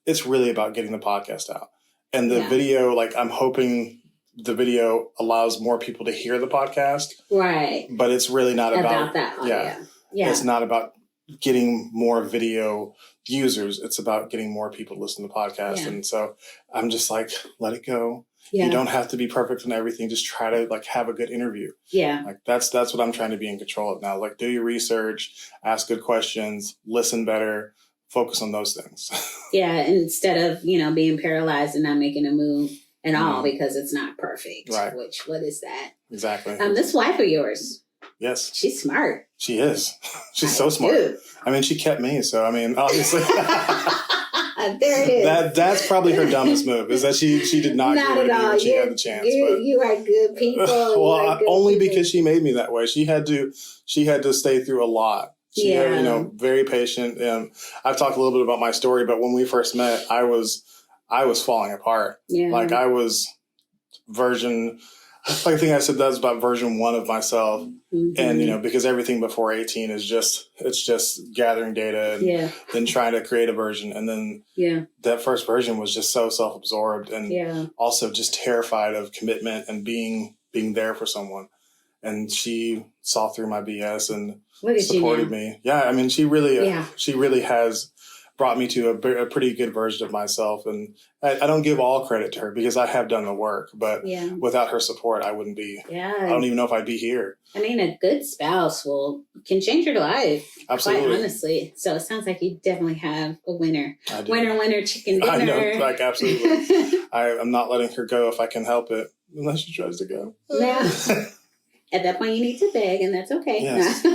it's really about getting the podcast out. And the video, like, I'm hoping the video allows more people to hear the podcast. Right. But it's really not about that. Yeah. It's not about getting more video users. It's about getting more people to listen to the podcast. Yeah. And so I'm just like, let it go. Yeah. You don't have to be perfect in everything. Just try to have a good interview. Yeah. Like, that's what I'm trying to be in control of now. Like, do your research, ask good questions, listen better, focus on those things. Yeah. Instead of, being paralyzed and not making a move at all because it's not perfect. Right. What is that? Exactly. This wife of yours. Yes. She's smart. She is. She's so smart. She kept me. So, obviously. There it is. That's probably her dumbest move, is that she did not at all. When she had the chance. You are good people. Well, only because she made me that way. She had to stay through a lot. She had, very patient. I've talked a little bit about my story, but when we first met, I was falling apart. Yeah. Like, I was I think I said that was about version 1 of myself. Mm-hmm. And, because everything before 18 is just gathering data and then trying to create a version. And then that first version was just so self-absorbed and also just terrified of commitment and being there for someone. And she saw through my BS and supported me. Yeah. She really has brought me to a pretty good version of myself. And I don't give all credit to her because I have done the work, but without her support, I wouldn't be, I don't even know if I'd be here. A good spouse can change your life. Absolutely. Quite honestly. So it sounds like you definitely have a winner. I do. Winner, chicken dinner. I know, absolutely. I'm not letting her go if I can help it, unless she tries to go. No. At that point, you need to beg, and that's okay. Yes,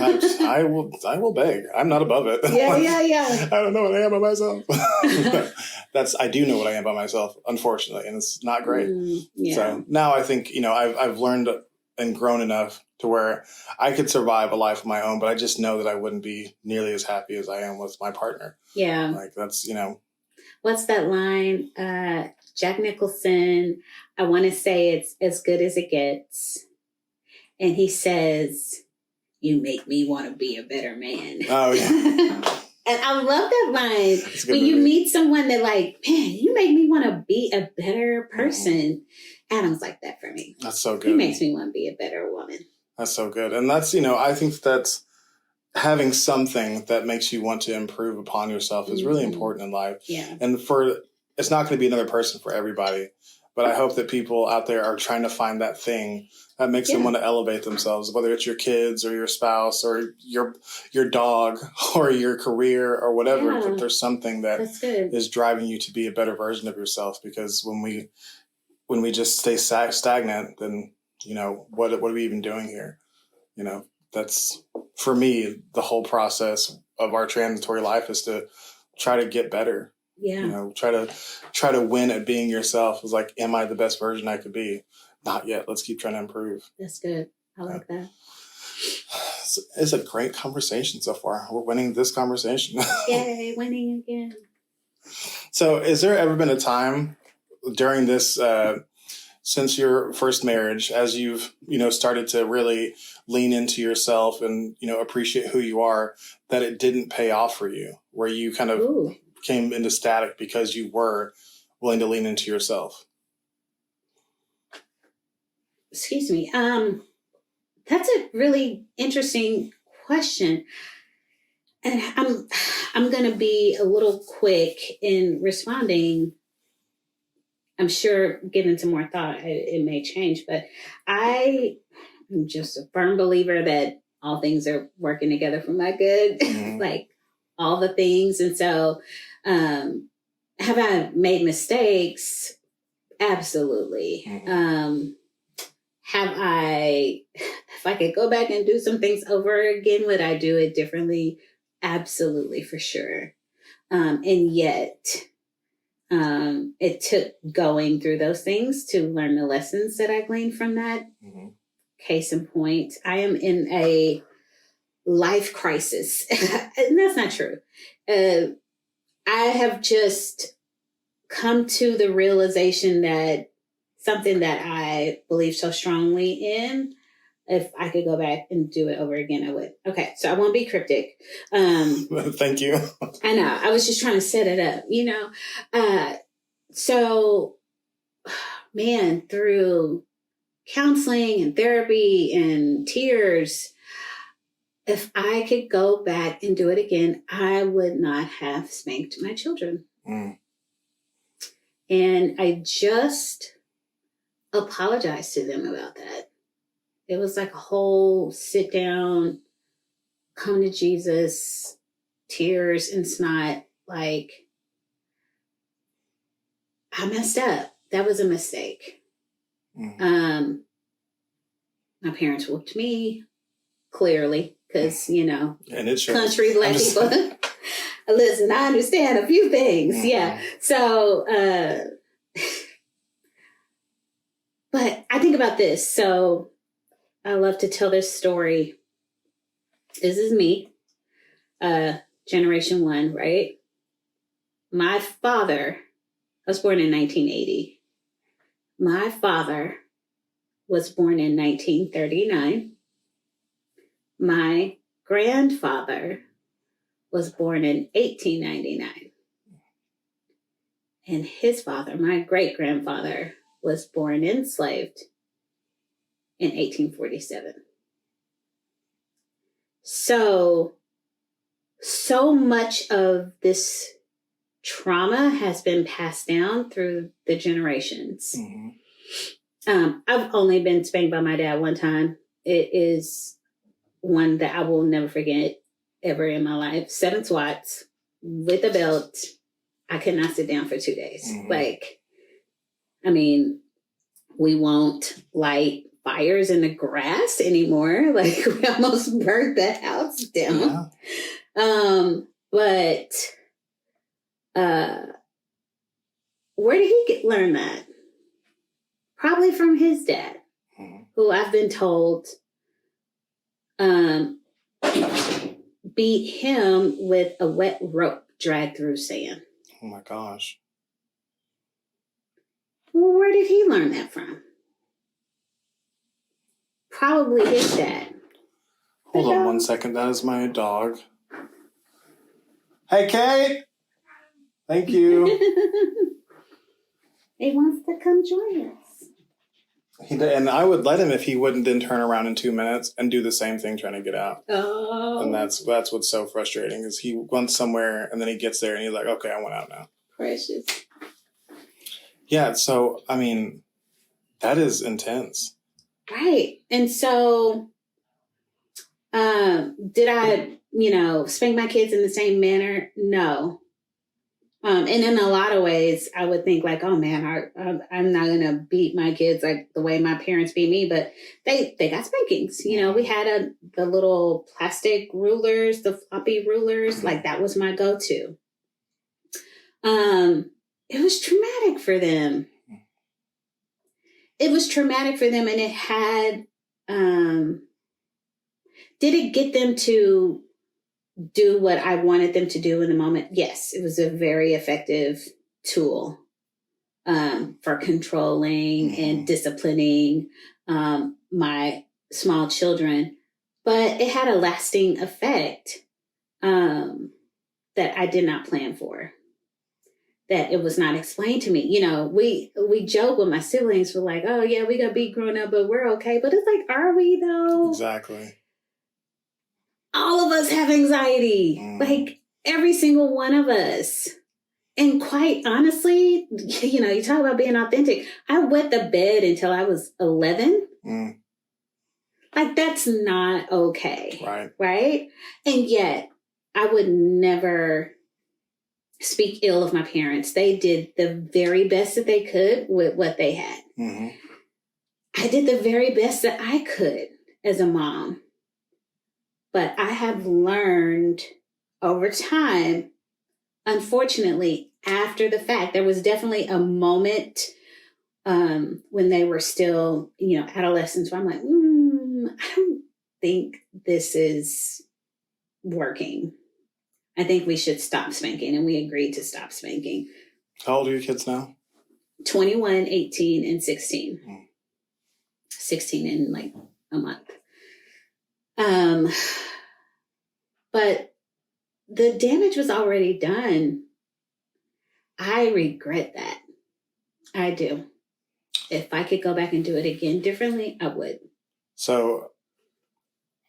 I will beg. I'm not above it. Yeah. I don't know what I am by myself. I do know what I am by myself, unfortunately, and it's not great. So now I think, I've learned and grown enough to where I could survive a life of my own, but I just know that I wouldn't be nearly as happy as I am with my partner. Yeah. Like, that's, what's that line? Jack Nicholson, I want to say it's as good as it gets. And he says, you make me want to be a better man. Oh, yeah. And I love that line. When you meet someone that like, man, you make me want to be a better person. Adam's like that for me. That's so good. He makes me want to be a better woman. That's so good. And that's, I think that's having something that makes you want to improve upon yourself is really important in life. Yeah. And it's not going to be another person for everybody. But I hope that people out there are trying to find that thing that makes them want to elevate themselves, whether it's your kids or your spouse or your dog or your career or whatever. Yeah. That there's something that is driving you to be a better version of yourself. Because when we just stay stagnant, then, what are we even doing here? That's, for me, the whole process of our transitory life is to try to get better. Yeah. Try to win at being yourself. It's like, am I the best version I could be? Not yet. Let's keep trying to improve. That's good. I like that. It's a great conversation so far. We're winning this conversation. Yay, winning again. So has there ever been a time during this, since your first marriage, as you've, started to really lean into yourself and, appreciate who you are, that it didn't pay off for you, where you kind of came into static because you were willing to lean into yourself? Excuse me. That's a really interesting question. And I'm going to be a little quick in responding. I'm sure get into more thought, it may change, but I am just a firm believer that all things are working together for my good, like all the things. And so, have I made mistakes? Absolutely. If I could go back and do some things over again, would I do it differently? Absolutely, for sure. And yet, it took going through those things to learn the lessons that I gleaned from that. Case in point, I am in a life crisis. And that's not true. I have just come to the realization that something that I believe so strongly in, if I could go back and do it over again, I would. Okay, so I won't be cryptic. Thank you. I know. I was just trying to set it up, So, man, through counseling and therapy and tears, if I could go back and do it again, I would not have spanked my children. And I just apologized to them about that. It was like a whole sit down, come to Jesus, tears and snot, like, I messed up. That was a mistake. My parents whooped me, clearly, because, and it shows. Country black people. Listen, I understand a few things. Yeah. So, but I think about this. So I love to tell this story. This is me, generation one, right? My father, I was born in 1980. My father was born in 1939. My grandfather was born in 1899. And his father, my great-grandfather, was born enslaved in 1847. So much of this trauma has been passed down through the generations. I've only been spanked by my dad one time. It is one that I will never forget ever in my life. 7 swats with a belt. I could not sit down for 2 days. We won't light fires in the grass anymore. Like, we almost burnt the house down. But where did he learn that? Probably from his dad, who I've been told beat him with a wet rope dragged through sand. Oh my gosh. Well, where did he learn that from? Probably his dad. Hold on 1 second. That is my dog. Hey, Kate. Thank you. He wants to come join us. And I would let him if he wouldn't then turn around in 2 minutes and do the same thing trying to get out. Oh. And that's what's so frustrating is he went somewhere and then he gets there and he's like, okay, I want out now. Precious. Yeah. So, I mean, that is intense. Right. And so, did I, spank my kids in the same manner? No. And in a lot of ways, I would think like, oh man, I'm not going to beat my kids like the way my parents beat me, but they got spankings. We had the little plastic rulers, the floppy rulers, like that was my go-to. It was traumatic for them. It was traumatic for them, and it had, did it get them to do what I wanted them to do in the moment? Yes, it was a very effective tool for controlling and disciplining my small children. But it had a lasting effect that I did not plan for, that it was not explained to me. We joke with my siblings. We're like, oh, yeah, we got to be grown up, but we're okay. But it's like, are we though? Exactly. All of us have anxiety, like every single one of us. And quite honestly, you talk about being authentic. I wet the bed until I was 11. Like, that's not okay. Right. Right? And yet, I would never speak ill of my parents. They did the very best that they could with what they had. I did the very best that I could as a mom. But I have learned over time, unfortunately, after the fact, there was definitely a moment when they were still, adolescents, where I'm like, I don't think this is working. I think we should stop spanking. And we agreed to stop spanking. How old are your kids now? 21, 18, and 16. 16 in like a month. But the damage was already done. I regret that. I do. If I could go back and do it again differently, I would. So,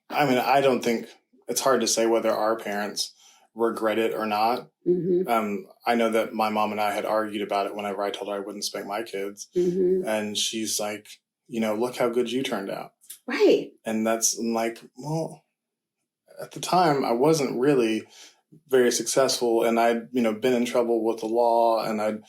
I mean, I don't think it's hard to say whether our parents regret it or not. I know that my mom and I had argued about it whenever I told her I wouldn't spank my kids. And she's like, look how good you turned out. Right. And that's like, well, at the time I wasn't really very successful, and I'd, been in trouble with the law, and I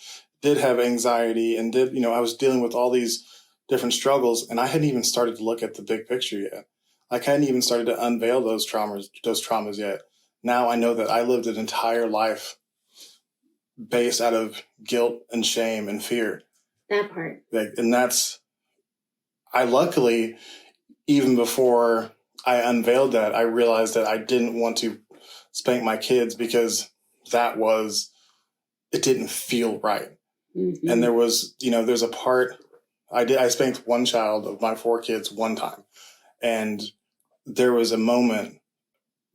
did have anxiety, and I was dealing with all these different struggles, and I hadn't even started to look at the big picture yet. Like, I hadn't even started to unveil those traumas yet. Now I know that I lived an entire life based out of guilt and shame and fear. That part. And I luckily, even before I unveiled that, I realized that I didn't want to spank my kids because it didn't feel right. And there was, there's a part, I spanked one child of my 4 kids one time. And there was a moment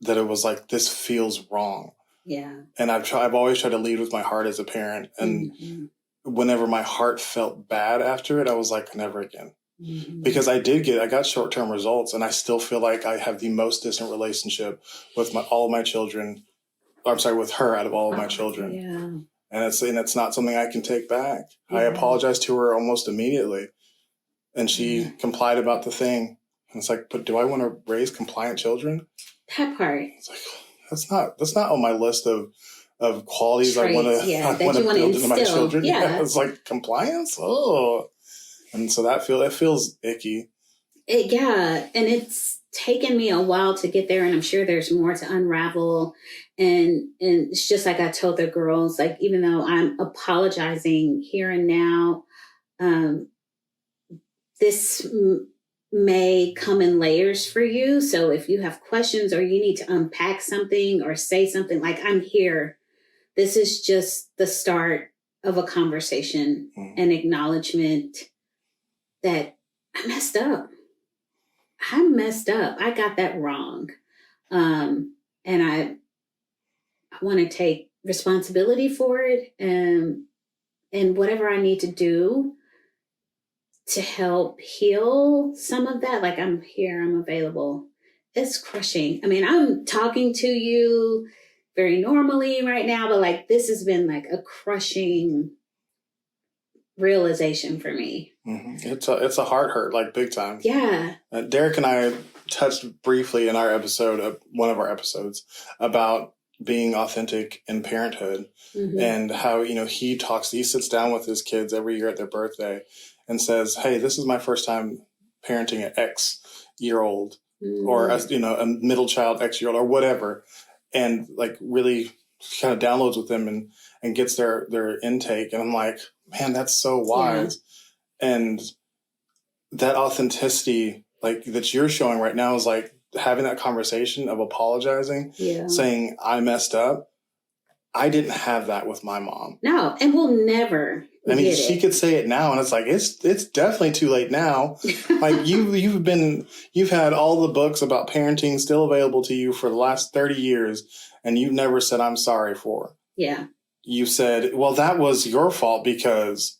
that it was like, this feels wrong. Yeah. And I've always tried to lead with my heart as a parent. And whenever my heart felt bad after it, I was like, never again. Because I got short-term results, and I still feel like I have the most distant relationship with all of my children. With her out of all of my children. Yeah. And it's not something I can take back. Yeah. I apologized to her almost immediately, and she complied about the thing. And it's like, but do I want to raise compliant children? That part. It's like, that's not on my list of qualities traits, I want to build into my children. Yeah. It's like compliance. Oh. And so it feels icky. And it's taken me a while to get there, and I'm sure there's more to unravel. And it's just like I told the girls, like, even though I'm apologizing here and now, this may come in layers for you. So if you have questions or you need to unpack something or say something, like, I'm here this is just the start of a conversation, an acknowledgement that I messed up. I got that wrong. And I want to take responsibility for it, and whatever I need to do to help heal some of that. Like, I'm here, I'm available. It's crushing. I mean, I'm talking to you very normally right now, but like, this has been like a crushing realization for me. Mm-hmm. It's a heart hurt, like big time. Yeah. Derek and I touched briefly in one of our episodes, about being authentic in parenthood, and how, he sits down with his kids every year at their birthday and says, hey, this is my first time parenting an X year old, or a middle child X year old, or whatever. And like really kind of downloads with them and gets their intake. And I'm like, man, that's so wise. Yeah. And that authenticity, like that you're showing right now, is like having that conversation of apologizing, saying I messed up. I didn't have that with my mom. No, and we'll never. I mean, she could say it now, and it's like it's definitely too late now. Like you've had all the books about parenting still available to you for the last 30 years, and you've never said I'm sorry for. Yeah. You said, well, that was your fault because,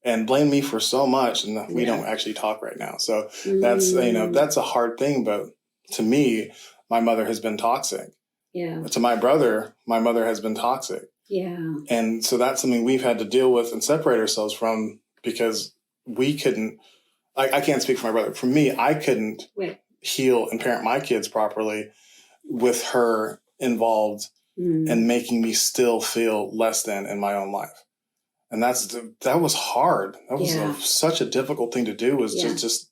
and blame me for so much, and we don't actually talk right now. So that's that's a hard thing. But to me, my mother has been toxic. Yeah. To my brother, my mother has been toxic. Yeah. And so that's something we've had to deal with and separate ourselves from, because we couldn't, I can't speak for my brother. For me, I couldn't heal and parent my kids properly with her involved and making me still feel less than in my own life. And that was hard. That was such a difficult thing to do, was just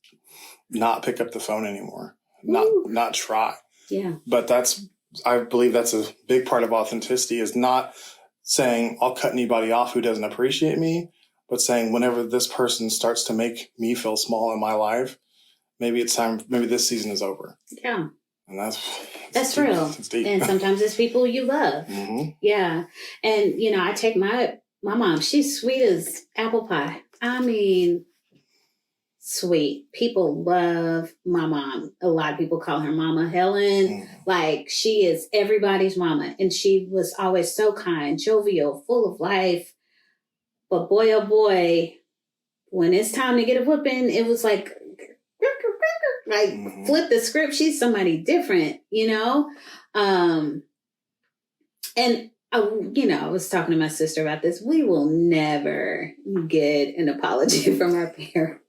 not pick up the phone anymore, not try. Yeah. But I believe that's a big part of authenticity, is not saying I'll cut anybody off who doesn't appreciate me, but saying whenever this person starts to make me feel small in my life, maybe it's time, maybe this season is over. Yeah. And that's deep. Real. It's deep. And sometimes it's people you love. Mm-hmm. Yeah. And, I take my mom, she's sweet as apple pie. I mean, sweet. People love my mom. A lot of people call her Mama Helen. Like, she is everybody's mama. And she was always so kind, jovial, full of life. But boy, oh boy, when it's time to get a whooping, it was like flip the script. She's somebody different, And I was talking to my sister about this. We will never get an apology from our parents.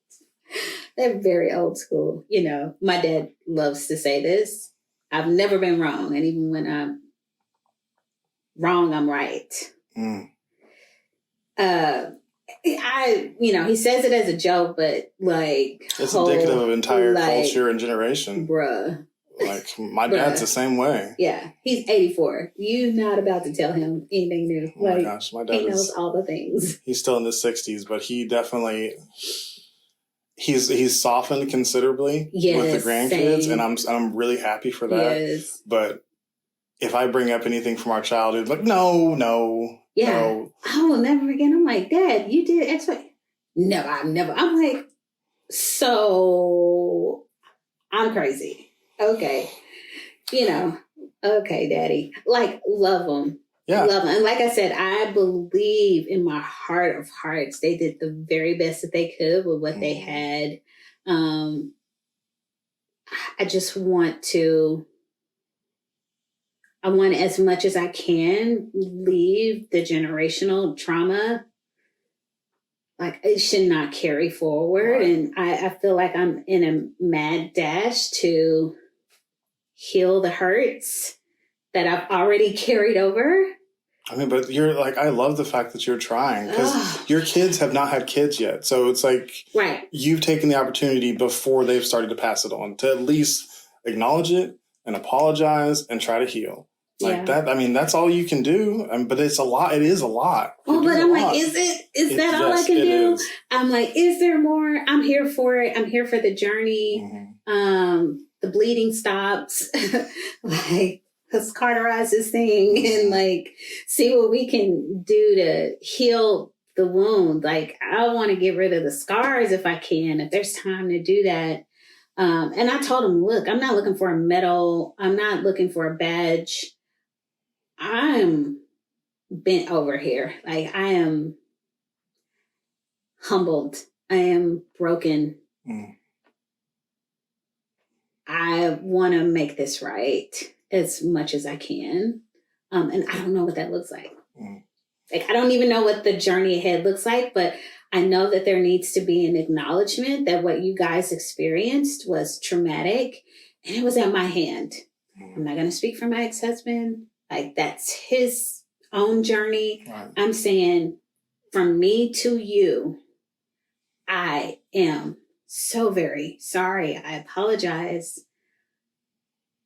They're very old school. My dad loves to say this. I've never been wrong. And even when I'm wrong, I'm right. He says it as a joke, but like, it's indicative of entire culture and generation. Bruh. Like, my dad's the same way. Yeah. He's 84. You're not about to tell him anything new. Oh my gosh. My dad he knows all the things. He's still in his 60s, but he definitely, he's softened considerably with the grandkids. Same. And I'm really happy for that. Yes. But if I bring up anything from our childhood, like, no. Yeah. No. I will never again. I'm like, Dad, you did X, Y. No, I've never. I'm like, so I'm crazy. Okay. Okay, Daddy. Like, love them. Yeah. Love them. And like I said, I believe in my heart of hearts, they did the very best that they could with what they had. I just want as much as I can leave the generational trauma. Like, it should not carry forward. Right. And I feel like I'm in a mad dash to heal the hurts that I've already carried over. I mean, but you're like, I love the fact that you're trying, because your kids have not had kids yet. So it's like, you've taken the opportunity before they've started to pass it on to at least acknowledge it and apologize and try to heal. Like that. I mean, that's all you can do. But it's a lot. It is a lot. Well, but I'm like, is that all I can do? I'm like, is there more? I'm here for it. I'm here for the journey. The bleeding stops. Like, let's cauterize this thing and like see what we can do to heal the wound. Like, I want to get rid of the scars if I can, if there's time to do that. And I told him, look, I'm not looking for a medal. I'm not looking for a badge. I'm bent over here. Like, I am humbled. I am broken. I want to make this right as much as I can. And I don't know what that looks like. Like, I don't even know what the journey ahead looks like, but I know that there needs to be an acknowledgement that what you guys experienced was traumatic and it was at my hand. I'm not going to speak for my ex-husband. Like, that's his own journey. Right. I'm saying, from me to you, I am so very sorry. I apologize.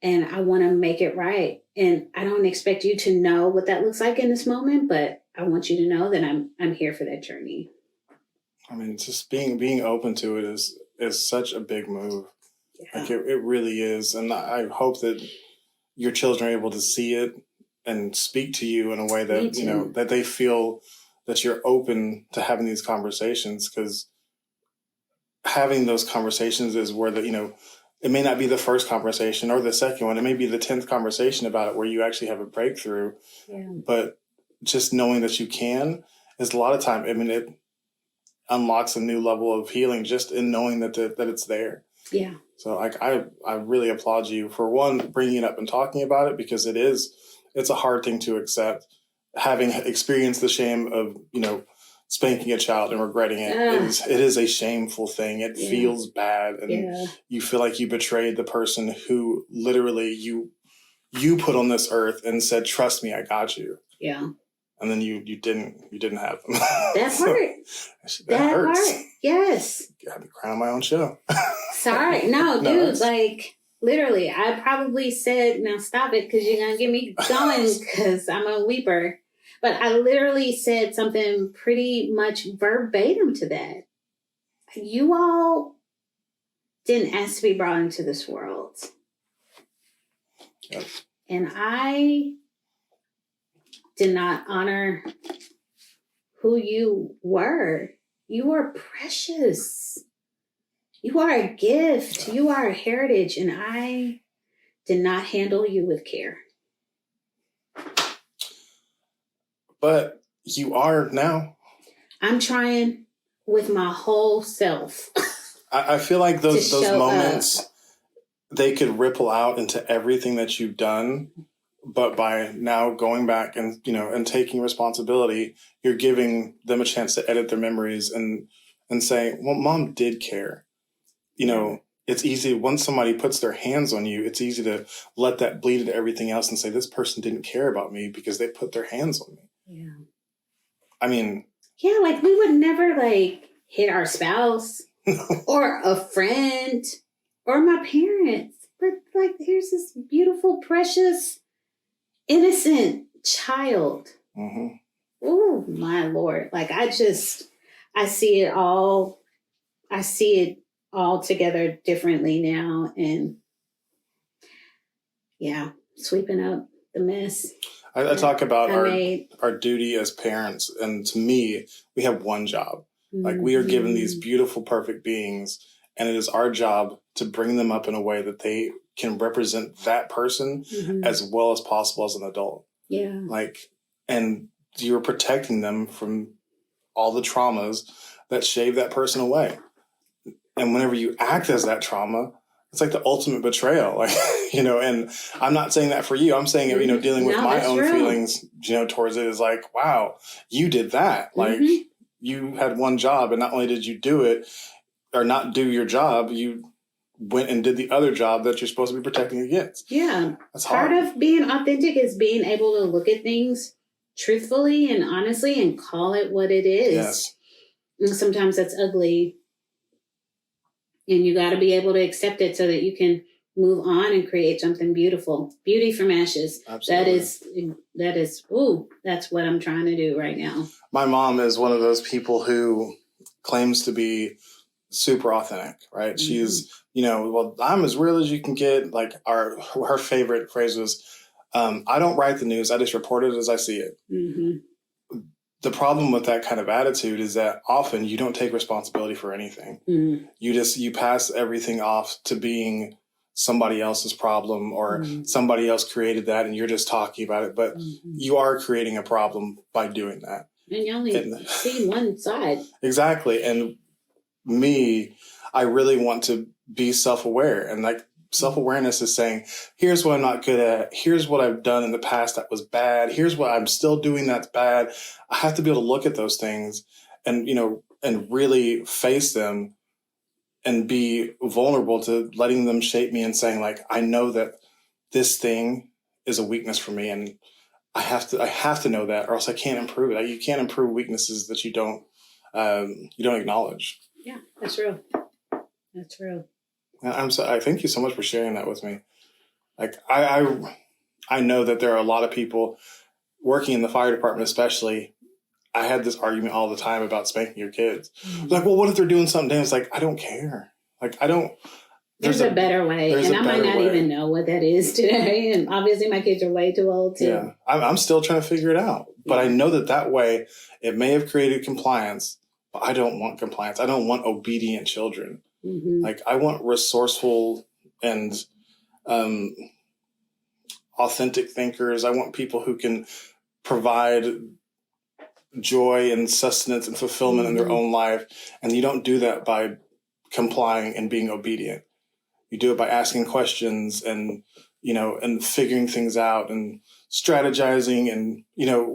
And I want to make it right. And I don't expect you to know what that looks like in this moment, but I want you to know that I'm here for that journey. I mean, just being open to it is such a big move. Yeah. Like, it really is. And I hope that your children are able to see it and speak to you in a way that, you know, that they feel that you're open to having these conversations, because having those conversations is where you know, it may not be the first conversation or the second one. It may be the 10th conversation about it where you actually have a breakthrough. Yeah. But just knowing that you can is a lot of time. I mean, it unlocks a new level of healing just in knowing that it's there. Yeah. So like, I really applaud you for, one, bringing it up and talking about it, because it's a hard thing to accept, having experienced the shame of, you know, spanking a child and regretting it. It is a shameful thing. It feels bad. And you feel like you betrayed the person who literally you put on this earth and said, trust me, I got you. Yeah. And then you didn't have them. That hurt. That hurts. Hurt. Yes. I had to cry on my own show. Sorry. No, dude, like, literally, I probably said, now stop it, because you're going to get me going, because I'm a weeper. But I literally said something pretty much verbatim to that. You all didn't ask to be brought into this world. Yep. And I did not honor who you were. You are precious. You are a gift. You are a heritage. And I did not handle you with care. But you are now. I'm trying with my whole self. I feel like those moments, they could ripple out into everything that you've done. But by now going back and, you know, and taking responsibility, you're giving them a chance to edit their memories and say, well, mom did care. You know, it's easy, once somebody puts their hands on you, it's easy to let that bleed into everything else and say, this person didn't care about me because they put their hands on me. Yeah. I mean. Yeah, like, we would never, like, hit our spouse or a friend or my parents. But, like, here's this beautiful, precious, innocent child. Mm-hmm. Oh, my Lord. Like, I see it all together differently now. And, yeah, sweeping up the mess. I talk about our duty as parents. And to me, we have one job. Mm-hmm. Like, we are given these beautiful, perfect beings. And it is our job to bring them up in a way that they can represent that person as well as possible as an adult. Yeah. Like, and you're protecting them from all the traumas that shave that person away. And whenever you act as that trauma, it's like the ultimate betrayal. Like, you know, and I'm not saying that for you. I'm saying, you know, dealing with my own feelings, you know, towards it is like, wow, you did that. Like, you had one job, and not only did you do it or not do your job, you went and did the other job that you're supposed to be protecting against. Yeah. That's hard. Part of being authentic is being able to look at things truthfully and honestly and call it what it is. Yes. And sometimes that's ugly. And you got to be able to accept it so that you can move on and create something beautiful. Beauty from ashes. Absolutely. That's what I'm trying to do right now. My mom is one of those people who claims to be super authentic, right? She's, you know, well, I'm as real as you can get. Like, her favorite phrase was, I don't write the news. I just report it as I see it. Mm-hmm. The problem with that kind of attitude is that often you don't take responsibility for anything. Mm-hmm. You pass everything off to being somebody else's problem, or somebody else created that and you're just talking about it. But you are creating a problem by doing that. And you only see one side. Exactly. And I really want to be self-aware. And like, self-awareness is saying, here's what I'm not good at. Here's what I've done in the past that was bad. Here's what I'm still doing that's bad. I have to be able to look at those things and, and really face them and be vulnerable to letting them shape me and saying, like, I know that this thing is a weakness for me, and I have to know that, or else I can't improve it. You can't improve weaknesses that you don't acknowledge. Yeah, that's real. That's real. I thank you so much for sharing that with me. Like, I know that there are a lot of people working in the fire department, especially. I had this argument all the time about spanking your kids. Like, well, what if they're doing something damn? It's like, I don't care. Like, I don't. There's a better way, and I might not even know what that is today. And obviously, my kids are way too old too. Yeah, I'm still trying to figure it out. But I know that way it may have created compliance, but I don't want compliance. I don't want obedient children. Mm-hmm. Like, I want resourceful and authentic thinkers. I want people who can provide joy and sustenance and fulfillment in their own life. And you don't do that by complying and being obedient. You do it by asking questions and, and figuring things out and strategizing and,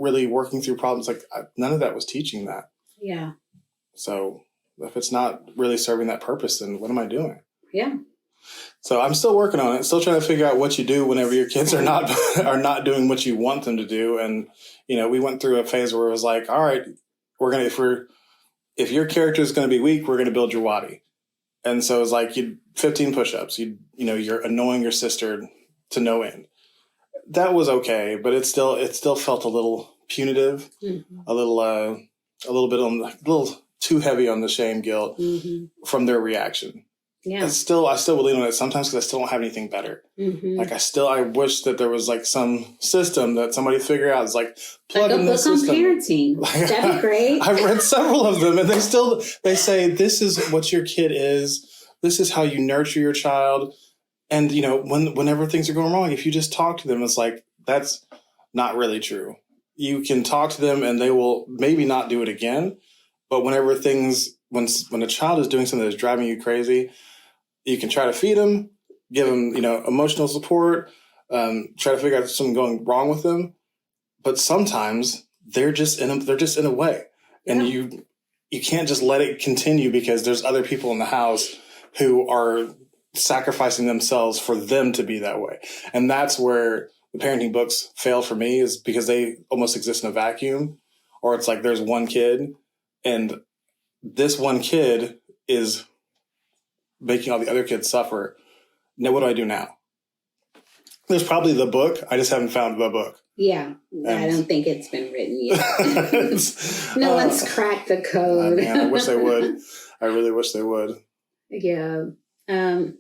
really working through problems. Like, none of that was teaching that. Yeah. So if it's not really serving that purpose, then what am I doing? Yeah. So I'm still working on it, still trying to figure out what you do whenever your kids are not doing what you want them to do. And, we went through a phase where it was like, all right, if your character is going to be weak, we're going to build your wadi. And so it was like 15 push-ups, you're annoying your sister to no end. That was okay, but it still felt a little punitive, a little too heavy on the shame guilt from their reaction. Yeah. I still will lean on it sometimes because I still don't have anything better. Mm-hmm. Like, I wish that there was like some system that somebody figured out. It's like, plug in this system. Parenting. That'd be great. I've read several of them, and they say, this is what your kid is. This is how you nurture your child. And, whenever things are going wrong, if you just talk to them, it's like, that's not really true. You can talk to them and they will maybe not do it again. But when a child is doing something that's driving you crazy, you can try to feed them, give them, emotional support, try to figure out if something going wrong with them. But sometimes they're just in a way, and you can't just let it continue because there's other people in the house who are sacrificing themselves for them to be that way. And that's where the parenting books fail for me, is because they almost exist in a vacuum, or it's like there's one kid and this one kid is making all the other kids suffer. Now, what do I do now? There's probably the book. I just haven't found the book. Yeah. I don't think it's been written yet. No one's cracked the code. I wish they would. I really wish they would. Yeah. And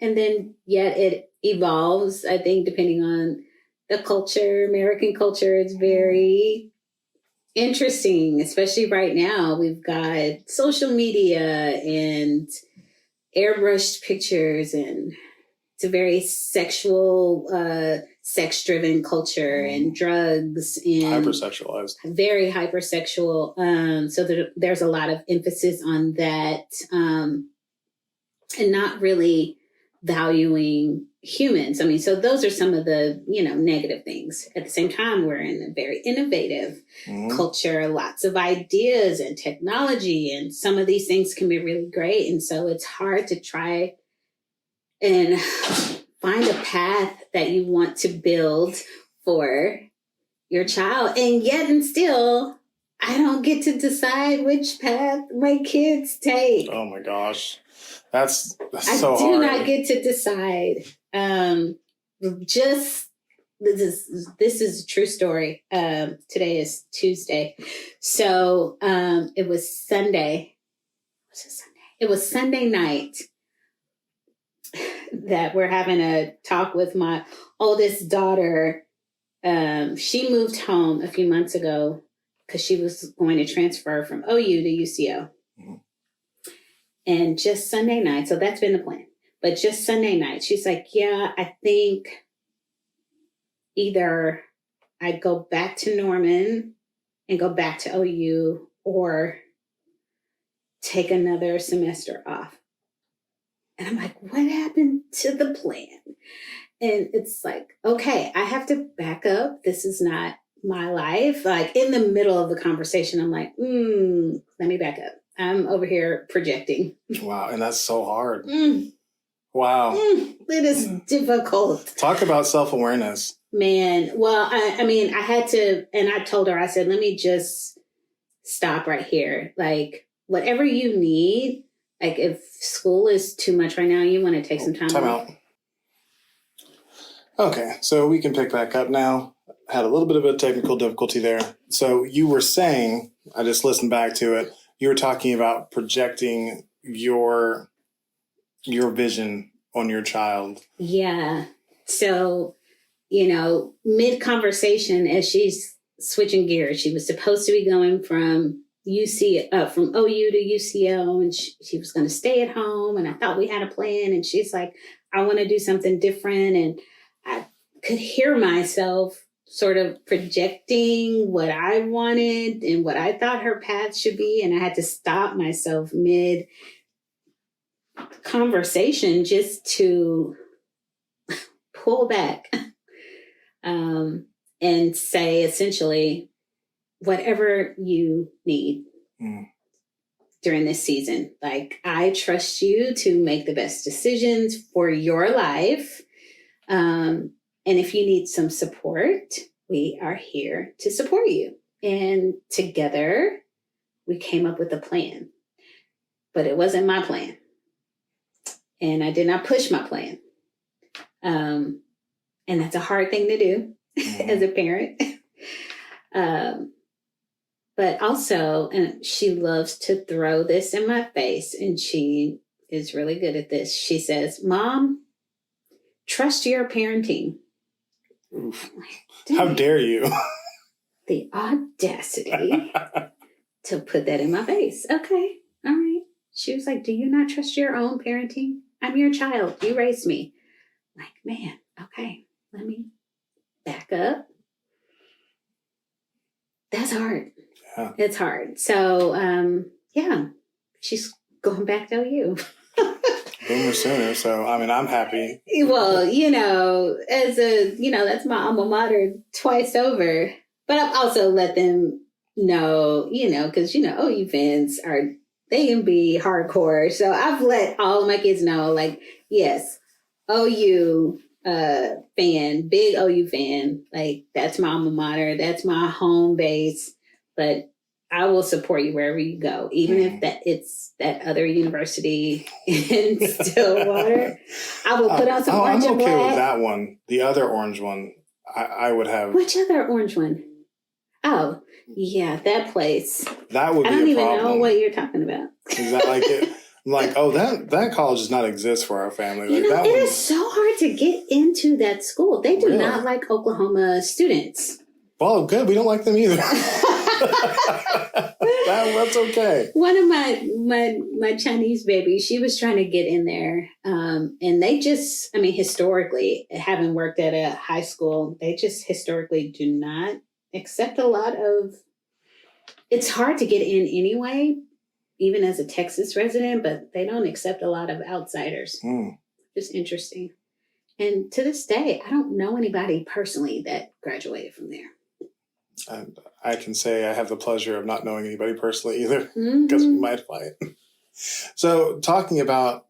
then, it evolves, I think, depending on the culture. American culture is very interesting, especially right now. We've got social media and airbrushed pictures, and it's a very sexual, sex-driven culture, and drugs, and hypersexualized, very hypersexual. So there's a lot of emphasis on that, and not really valuing humans. I mean, so those are some of the, negative things. At the same time, we're in a very innovative culture, lots of ideas and technology, and some of these things can be really great. And so it's hard to try and find a path that you want to build for your child. And yet and still, I don't get to decide which path my kids take. Oh my gosh. That's so hard. I do not get to decide. This is a true story. Today is Tuesday. So it was Sunday. Was it Sunday? It was Sunday night that we're having a talk with my oldest daughter. she moved home a few months ago because she was going to transfer from OU to UCO. Mm-hmm. And just Sunday night, so that's been the plan. But just Sunday night, she's like, yeah, I think either I go back to Norman and go back to OU or take another semester off. And I'm like, what happened to the plan? And it's like, okay, I have to back up. This is not my life. Like in the middle of the conversation, I'm like, let me back up. I'm over here projecting. Wow. And that's so hard. Wow. It is difficult. Talk about self-awareness. Man. Well, I mean, I had to, and I told her, I said, let me just stop right here. Like whatever you need, like if school is too much right now, you want to take some time out. Okay. So we can pick back up now. Had a little bit of a technical difficulty there. So you were saying, I just listened back to it. You were talking about projecting your vision on your child. Yeah. So, mid-conversation, as she's switching gears, she was supposed to be going from from OU to UCO, and she was going to stay at home. And I thought we had a plan. And she's like, I want to do something different. And I could hear myself sort of projecting what I wanted and what I thought her path should be. And I had to stop myself mid conversation just to pull back and say essentially whatever you need during this season. Like, I trust you to make the best decisions for your life. And if you need some support, we are here to support you. And together we came up with a plan, but it wasn't my plan. And I did not push my plan. And that's a hard thing to do as a parent. But also, and she loves to throw this in my face, and she is really good at this. She says, Mom, trust your parenting. Oof. How dare you? The audacity to put that in my face. Okay. All right. She was like, do you not trust your own parenting? I'm your child. You raised me. I'm like, man, okay, let me back up. That's hard. Yeah. It's hard. So, she's going back to OU. Boomer sooner. So, I mean, I'm happy. Well, that's my alma mater twice over. But I've also let them know, because, OU fans they can be hardcore. So I've let all of my kids know, like, yes, OU fan, big OU fan. Like, that's my alma mater. That's my home base. But I will support you wherever you go, even if it's that other university in Stillwater. I will put on some orange and black. I'm okay with that one. The other orange one, I would have. Which other orange one? Oh, yeah, that place. That would be a problem. I don't even know what you're talking about. Is that like it? I'm like, oh, that college does not exist for our family. Like, it is so hard to get into that school. They do not like Oklahoma students. Well, good. We don't like them either. That's okay. One of my Chinese babies, she was trying to get in there. And they just, historically, having worked at a high school, they just historically do not accept a lot of, it's hard to get in anyway, even as a Texas resident, but they don't accept a lot of outsiders. Just interesting. And to this day, I don't know anybody personally that graduated from there. And I can say I have the pleasure of not knowing anybody personally either, because we might fight. So talking about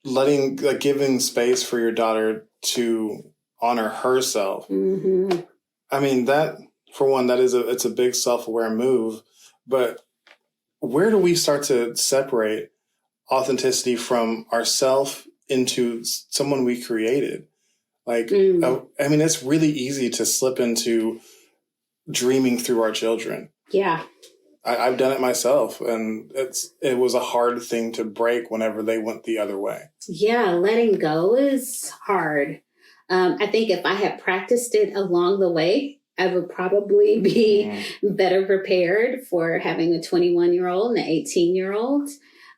giving space for your daughter to honor herself. I mean, that, for one, it's a big self-aware move, but where do we start to separate authenticity from ourself into someone we created? Like, it's really easy to slip into dreaming through our children. Yeah. I've done it myself, and it was a hard thing to break whenever they went the other way. Yeah, letting go is hard. I think if I had practiced it along the way, I would probably be better prepared for having a 21-year-old and an 18-year-old.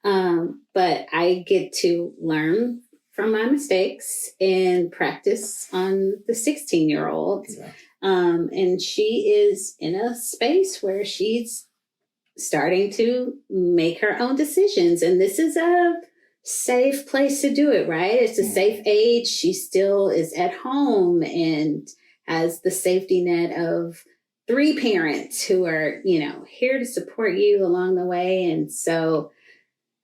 But I get to learn from my mistakes and practice on the 16-year-old. Yeah. And she is in a space where she's starting to make her own decisions. And this is a safe place to do it, right? It's a safe age. She still is at home and has the safety net of 3 parents who are, here to support you along the way. And so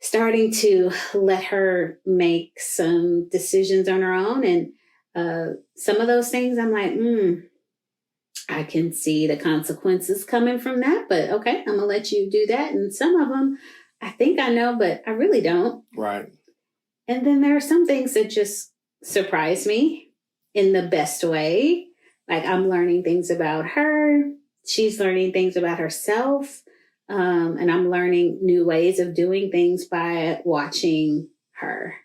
starting to let her make some decisions on her own. And some of those things I'm like, I can see the consequences coming from that, but okay, I'm going to let you do that. And some of them I think I know, but I really don't. Right. And then there are some things that just surprise me in the best way. Like I'm learning things about her. She's learning things about herself. And I'm learning new ways of doing things by watching her.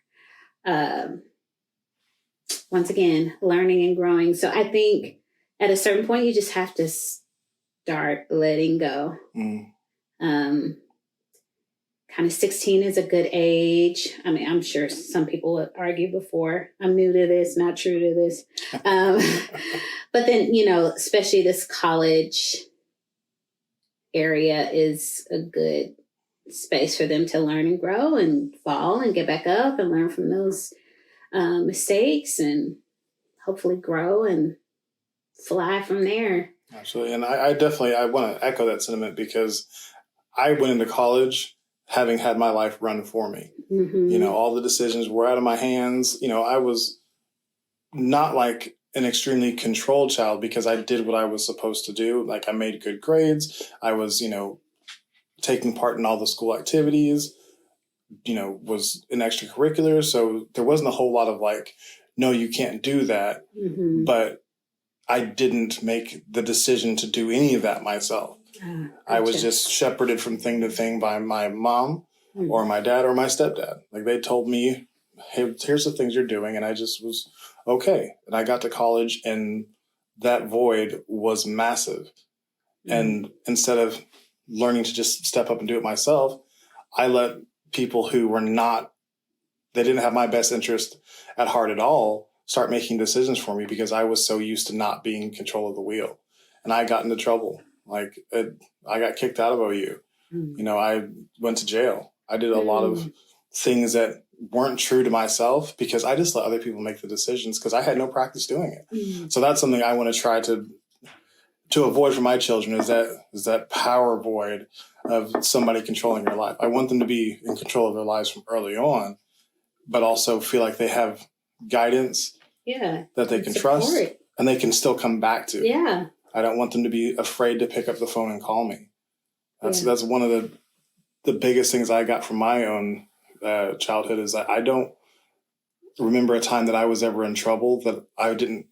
Once again, learning and growing. So I think at a certain point, you just have to start letting go. Kind of 16 is a good age. I mean, I'm sure some people would argue before. I'm new to this, not true to this. But then, especially this college area is a good space for them to learn and grow and fall and get back up and learn from those mistakes and hopefully grow and fly from there. Absolutely. And I want to echo that sentiment because I went into college having had my life run for me. All the decisions were out of my hands. I was not like an extremely controlled child because I did what I was supposed to do. Like I made good grades. I was, taking part in all the school activities, was in extracurriculars. So there wasn't a whole lot of like, no, you can't do that. But I didn't make the decision to do any of that myself. Gotcha. I was just shepherded from thing to thing by my mom or my dad or my stepdad. Like they told me, hey, here's the things you're doing. And I just was okay. And I got to college and that void was massive. And instead of learning to just step up and do it myself, I let people who were they didn't have my best interest at heart at all start making decisions for me because I was so used to not being in control of the wheel. And I got into trouble. Like I got kicked out of OU. I went to jail. I did a lot of things that weren't true to myself because I just let other people make the decisions because I had no practice doing it. So that's something I want to try to avoid for my children is that power void of somebody controlling your life. I want them to be in control of their lives from early on, but also feel like they have guidance that they can trust and they can still come back to. Yeah. I don't want them to be afraid to pick up the phone and call me. That's one of the biggest things I got from my own childhood is that I don't remember a time that I was ever in trouble that I didn't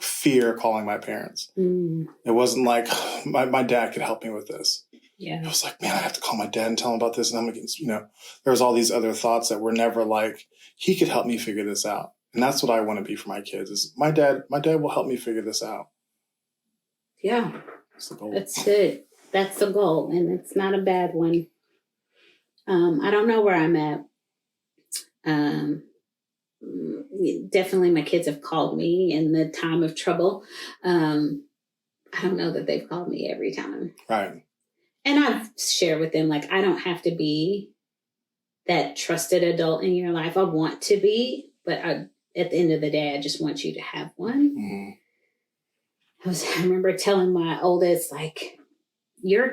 fear calling my parents. It wasn't like my dad could help me with this. Yeah. I was like, man, I have to call my dad and tell him about this. And I'm going to get, there was all these other thoughts that were never like, he could help me figure this out. And that's what I want to be for my kids is my dad will help me figure this out. Yeah. That's the goal. That's good. That's the goal. And it's not a bad one. I don't know where I'm at. Definitely my kids have called me in the time of trouble. I don't know that they've called me every time. Right. And I've shared with them, like, I don't have to be that trusted adult in your life. I want to be, but at the end of the day, I just want you to have one. I remember telling my oldest, like, your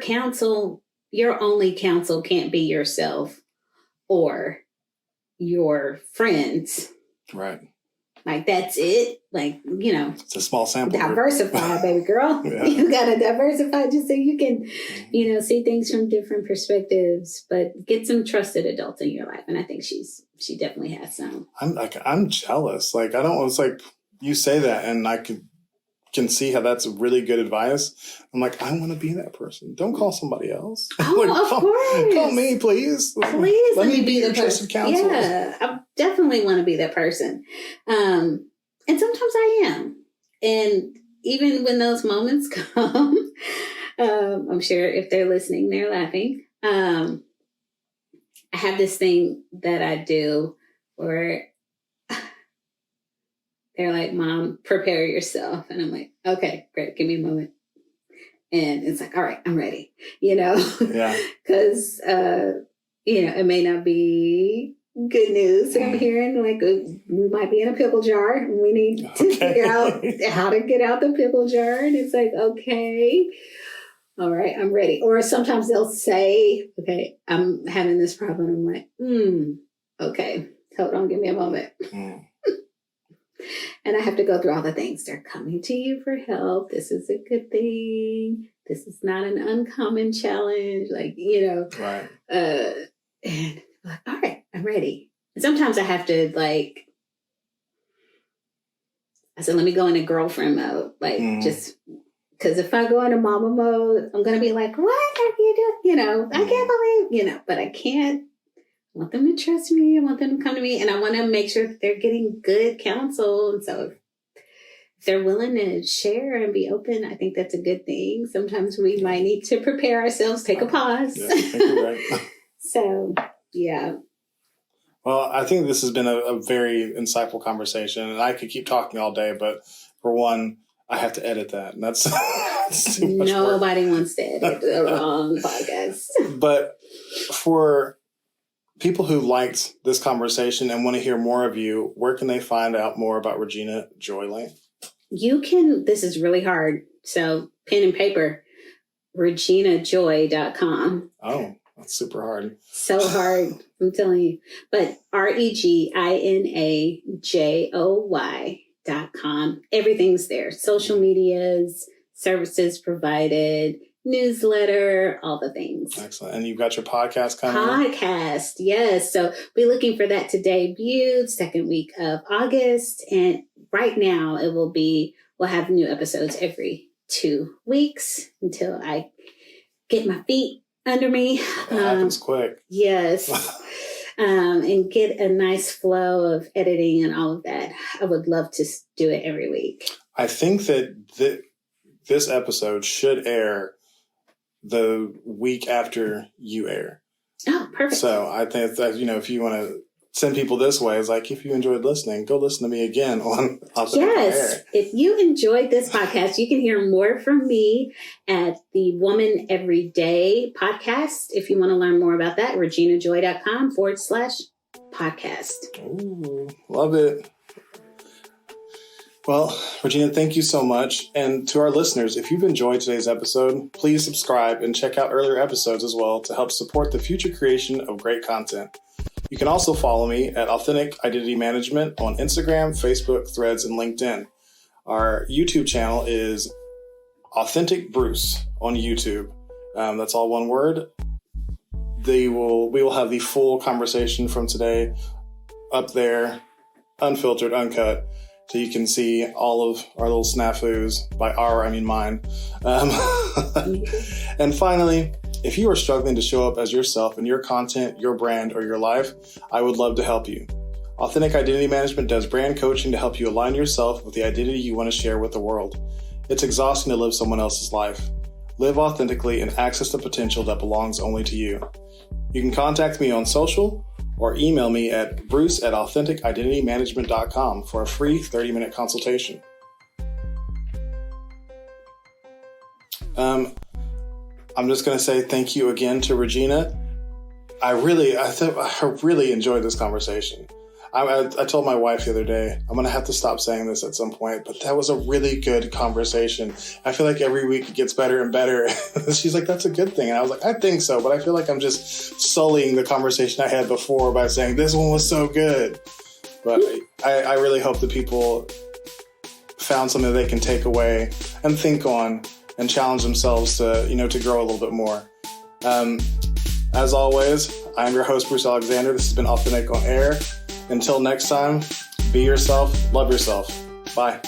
only counsel can't be yourself or your friends. Right. Like, that's it. Like, it's a small sample. Diversify, baby girl. Yeah. You got to diversify just so you can, see things from different perspectives, but get some trusted adults in your life. And I think she definitely has some. I'm jealous. Like, it's like you say that and I can see how that's really good advice. I'm like, I want to be that person. Don't call somebody else. Oh, like, of course. Call me, please. Please let me be your trusted counsel. Yeah, I definitely want to be that person. And And sometimes I am. And even when those moments come, I'm sure if they're listening, they're laughing. I have this thing that I do where they're like, Mom, prepare yourself. And I'm like, okay, great. Give me a moment. And it's like, all right, I'm ready, Yeah. Because, it may not be good news that I'm hearing. Like, we might be in a pickle jar and we need to figure out how to get out the pickle jar. And it's like, okay, all right, I'm ready. Or sometimes they'll say, okay, I'm having this problem. I'm like, okay, hold on, give me a moment. And I have to go through all the things. They're coming to you for help. This is a good thing. This is not an uncommon challenge. Like, Right. And like, all right, I'm ready. And sometimes I have to I said, let me go into girlfriend mode. Just because if I go into mama mode, I'm going to be like, what are you doing? I can't believe, but I can't. I want them to trust me. I want them to come to me. And I want to make sure that they're getting good counsel. And so if they're willing to share and be open, I think that's a good thing. Sometimes we might need to prepare ourselves, take a pause. Yeah, I think you're right. So, yeah. Well, I think this has been a very insightful conversation. And I could keep talking all day, but for one, I have to edit that. And that's too much Nobody work. wants to edit the wrong podcast. But for people who liked this conversation and want to hear more of you, where can they find out more about Regina Joy Lane? This is really hard. So pen and paper, reginajoy.com. Oh, that's super hard. So hard. I'm telling you. But reginajoy.com. Everything's there. Social medias, services provided, newsletter, all the things. Excellent. And you've got your podcast coming? Podcast, yes. So be looking for that to debut second week of August. And right now we'll have new episodes every 2 weeks until I get my feet under me. It happens quick. Yes. And get a nice flow of editing and all of that. I would love to do it every week. I think that this episode should air the week after you air. Oh, perfect. So I think that, if you want to send people this way, it's like, if you enjoyed listening, go listen to me again on Yes. If you enjoyed this podcast, you can hear more from me at the Woman Everyday podcast. If you want to learn more about that, reginajoy.com/podcast. Ooh, love it. Well, Regina, thank you so much. And to our listeners, if you've enjoyed today's episode, please subscribe and check out earlier episodes as well to help support the future creation of great content. You can also follow me at Authentic Identity Management on Instagram, Facebook, Threads, and LinkedIn. Our YouTube channel is Authentic Bruce on YouTube. That's all one word. We will have the full conversation from today up there, unfiltered, uncut, so you can see all of our little snafus. By our, I mean mine. And finally, if you are struggling to show up as yourself in your content, your brand, or your life, I would love to help you. Authentic Identity Management does brand coaching to help you align yourself with the identity you want to share with the world. It's exhausting to live someone else's life. Live authentically and access the potential that belongs only to you. You can contact me on social or email me at bruce@AuthenticIdentityManagement.com for a free 30-minute consultation. I'm just going to say thank you again to Regina. I really enjoyed this conversation. I told my wife the other day, I'm going to have to stop saying this at some point, but that was a really good conversation. I feel like every week it gets better and better. She's like, that's a good thing. And I was like, I think so, but I feel like I'm just sullying the conversation I had before by saying this one was so good. But I really hope that people found something they can take away and think on and challenge themselves to grow a little bit more. As always, I'm your host, Bruce Alexander. This has been Authentic on Air. Until next time, be yourself, love yourself. Bye.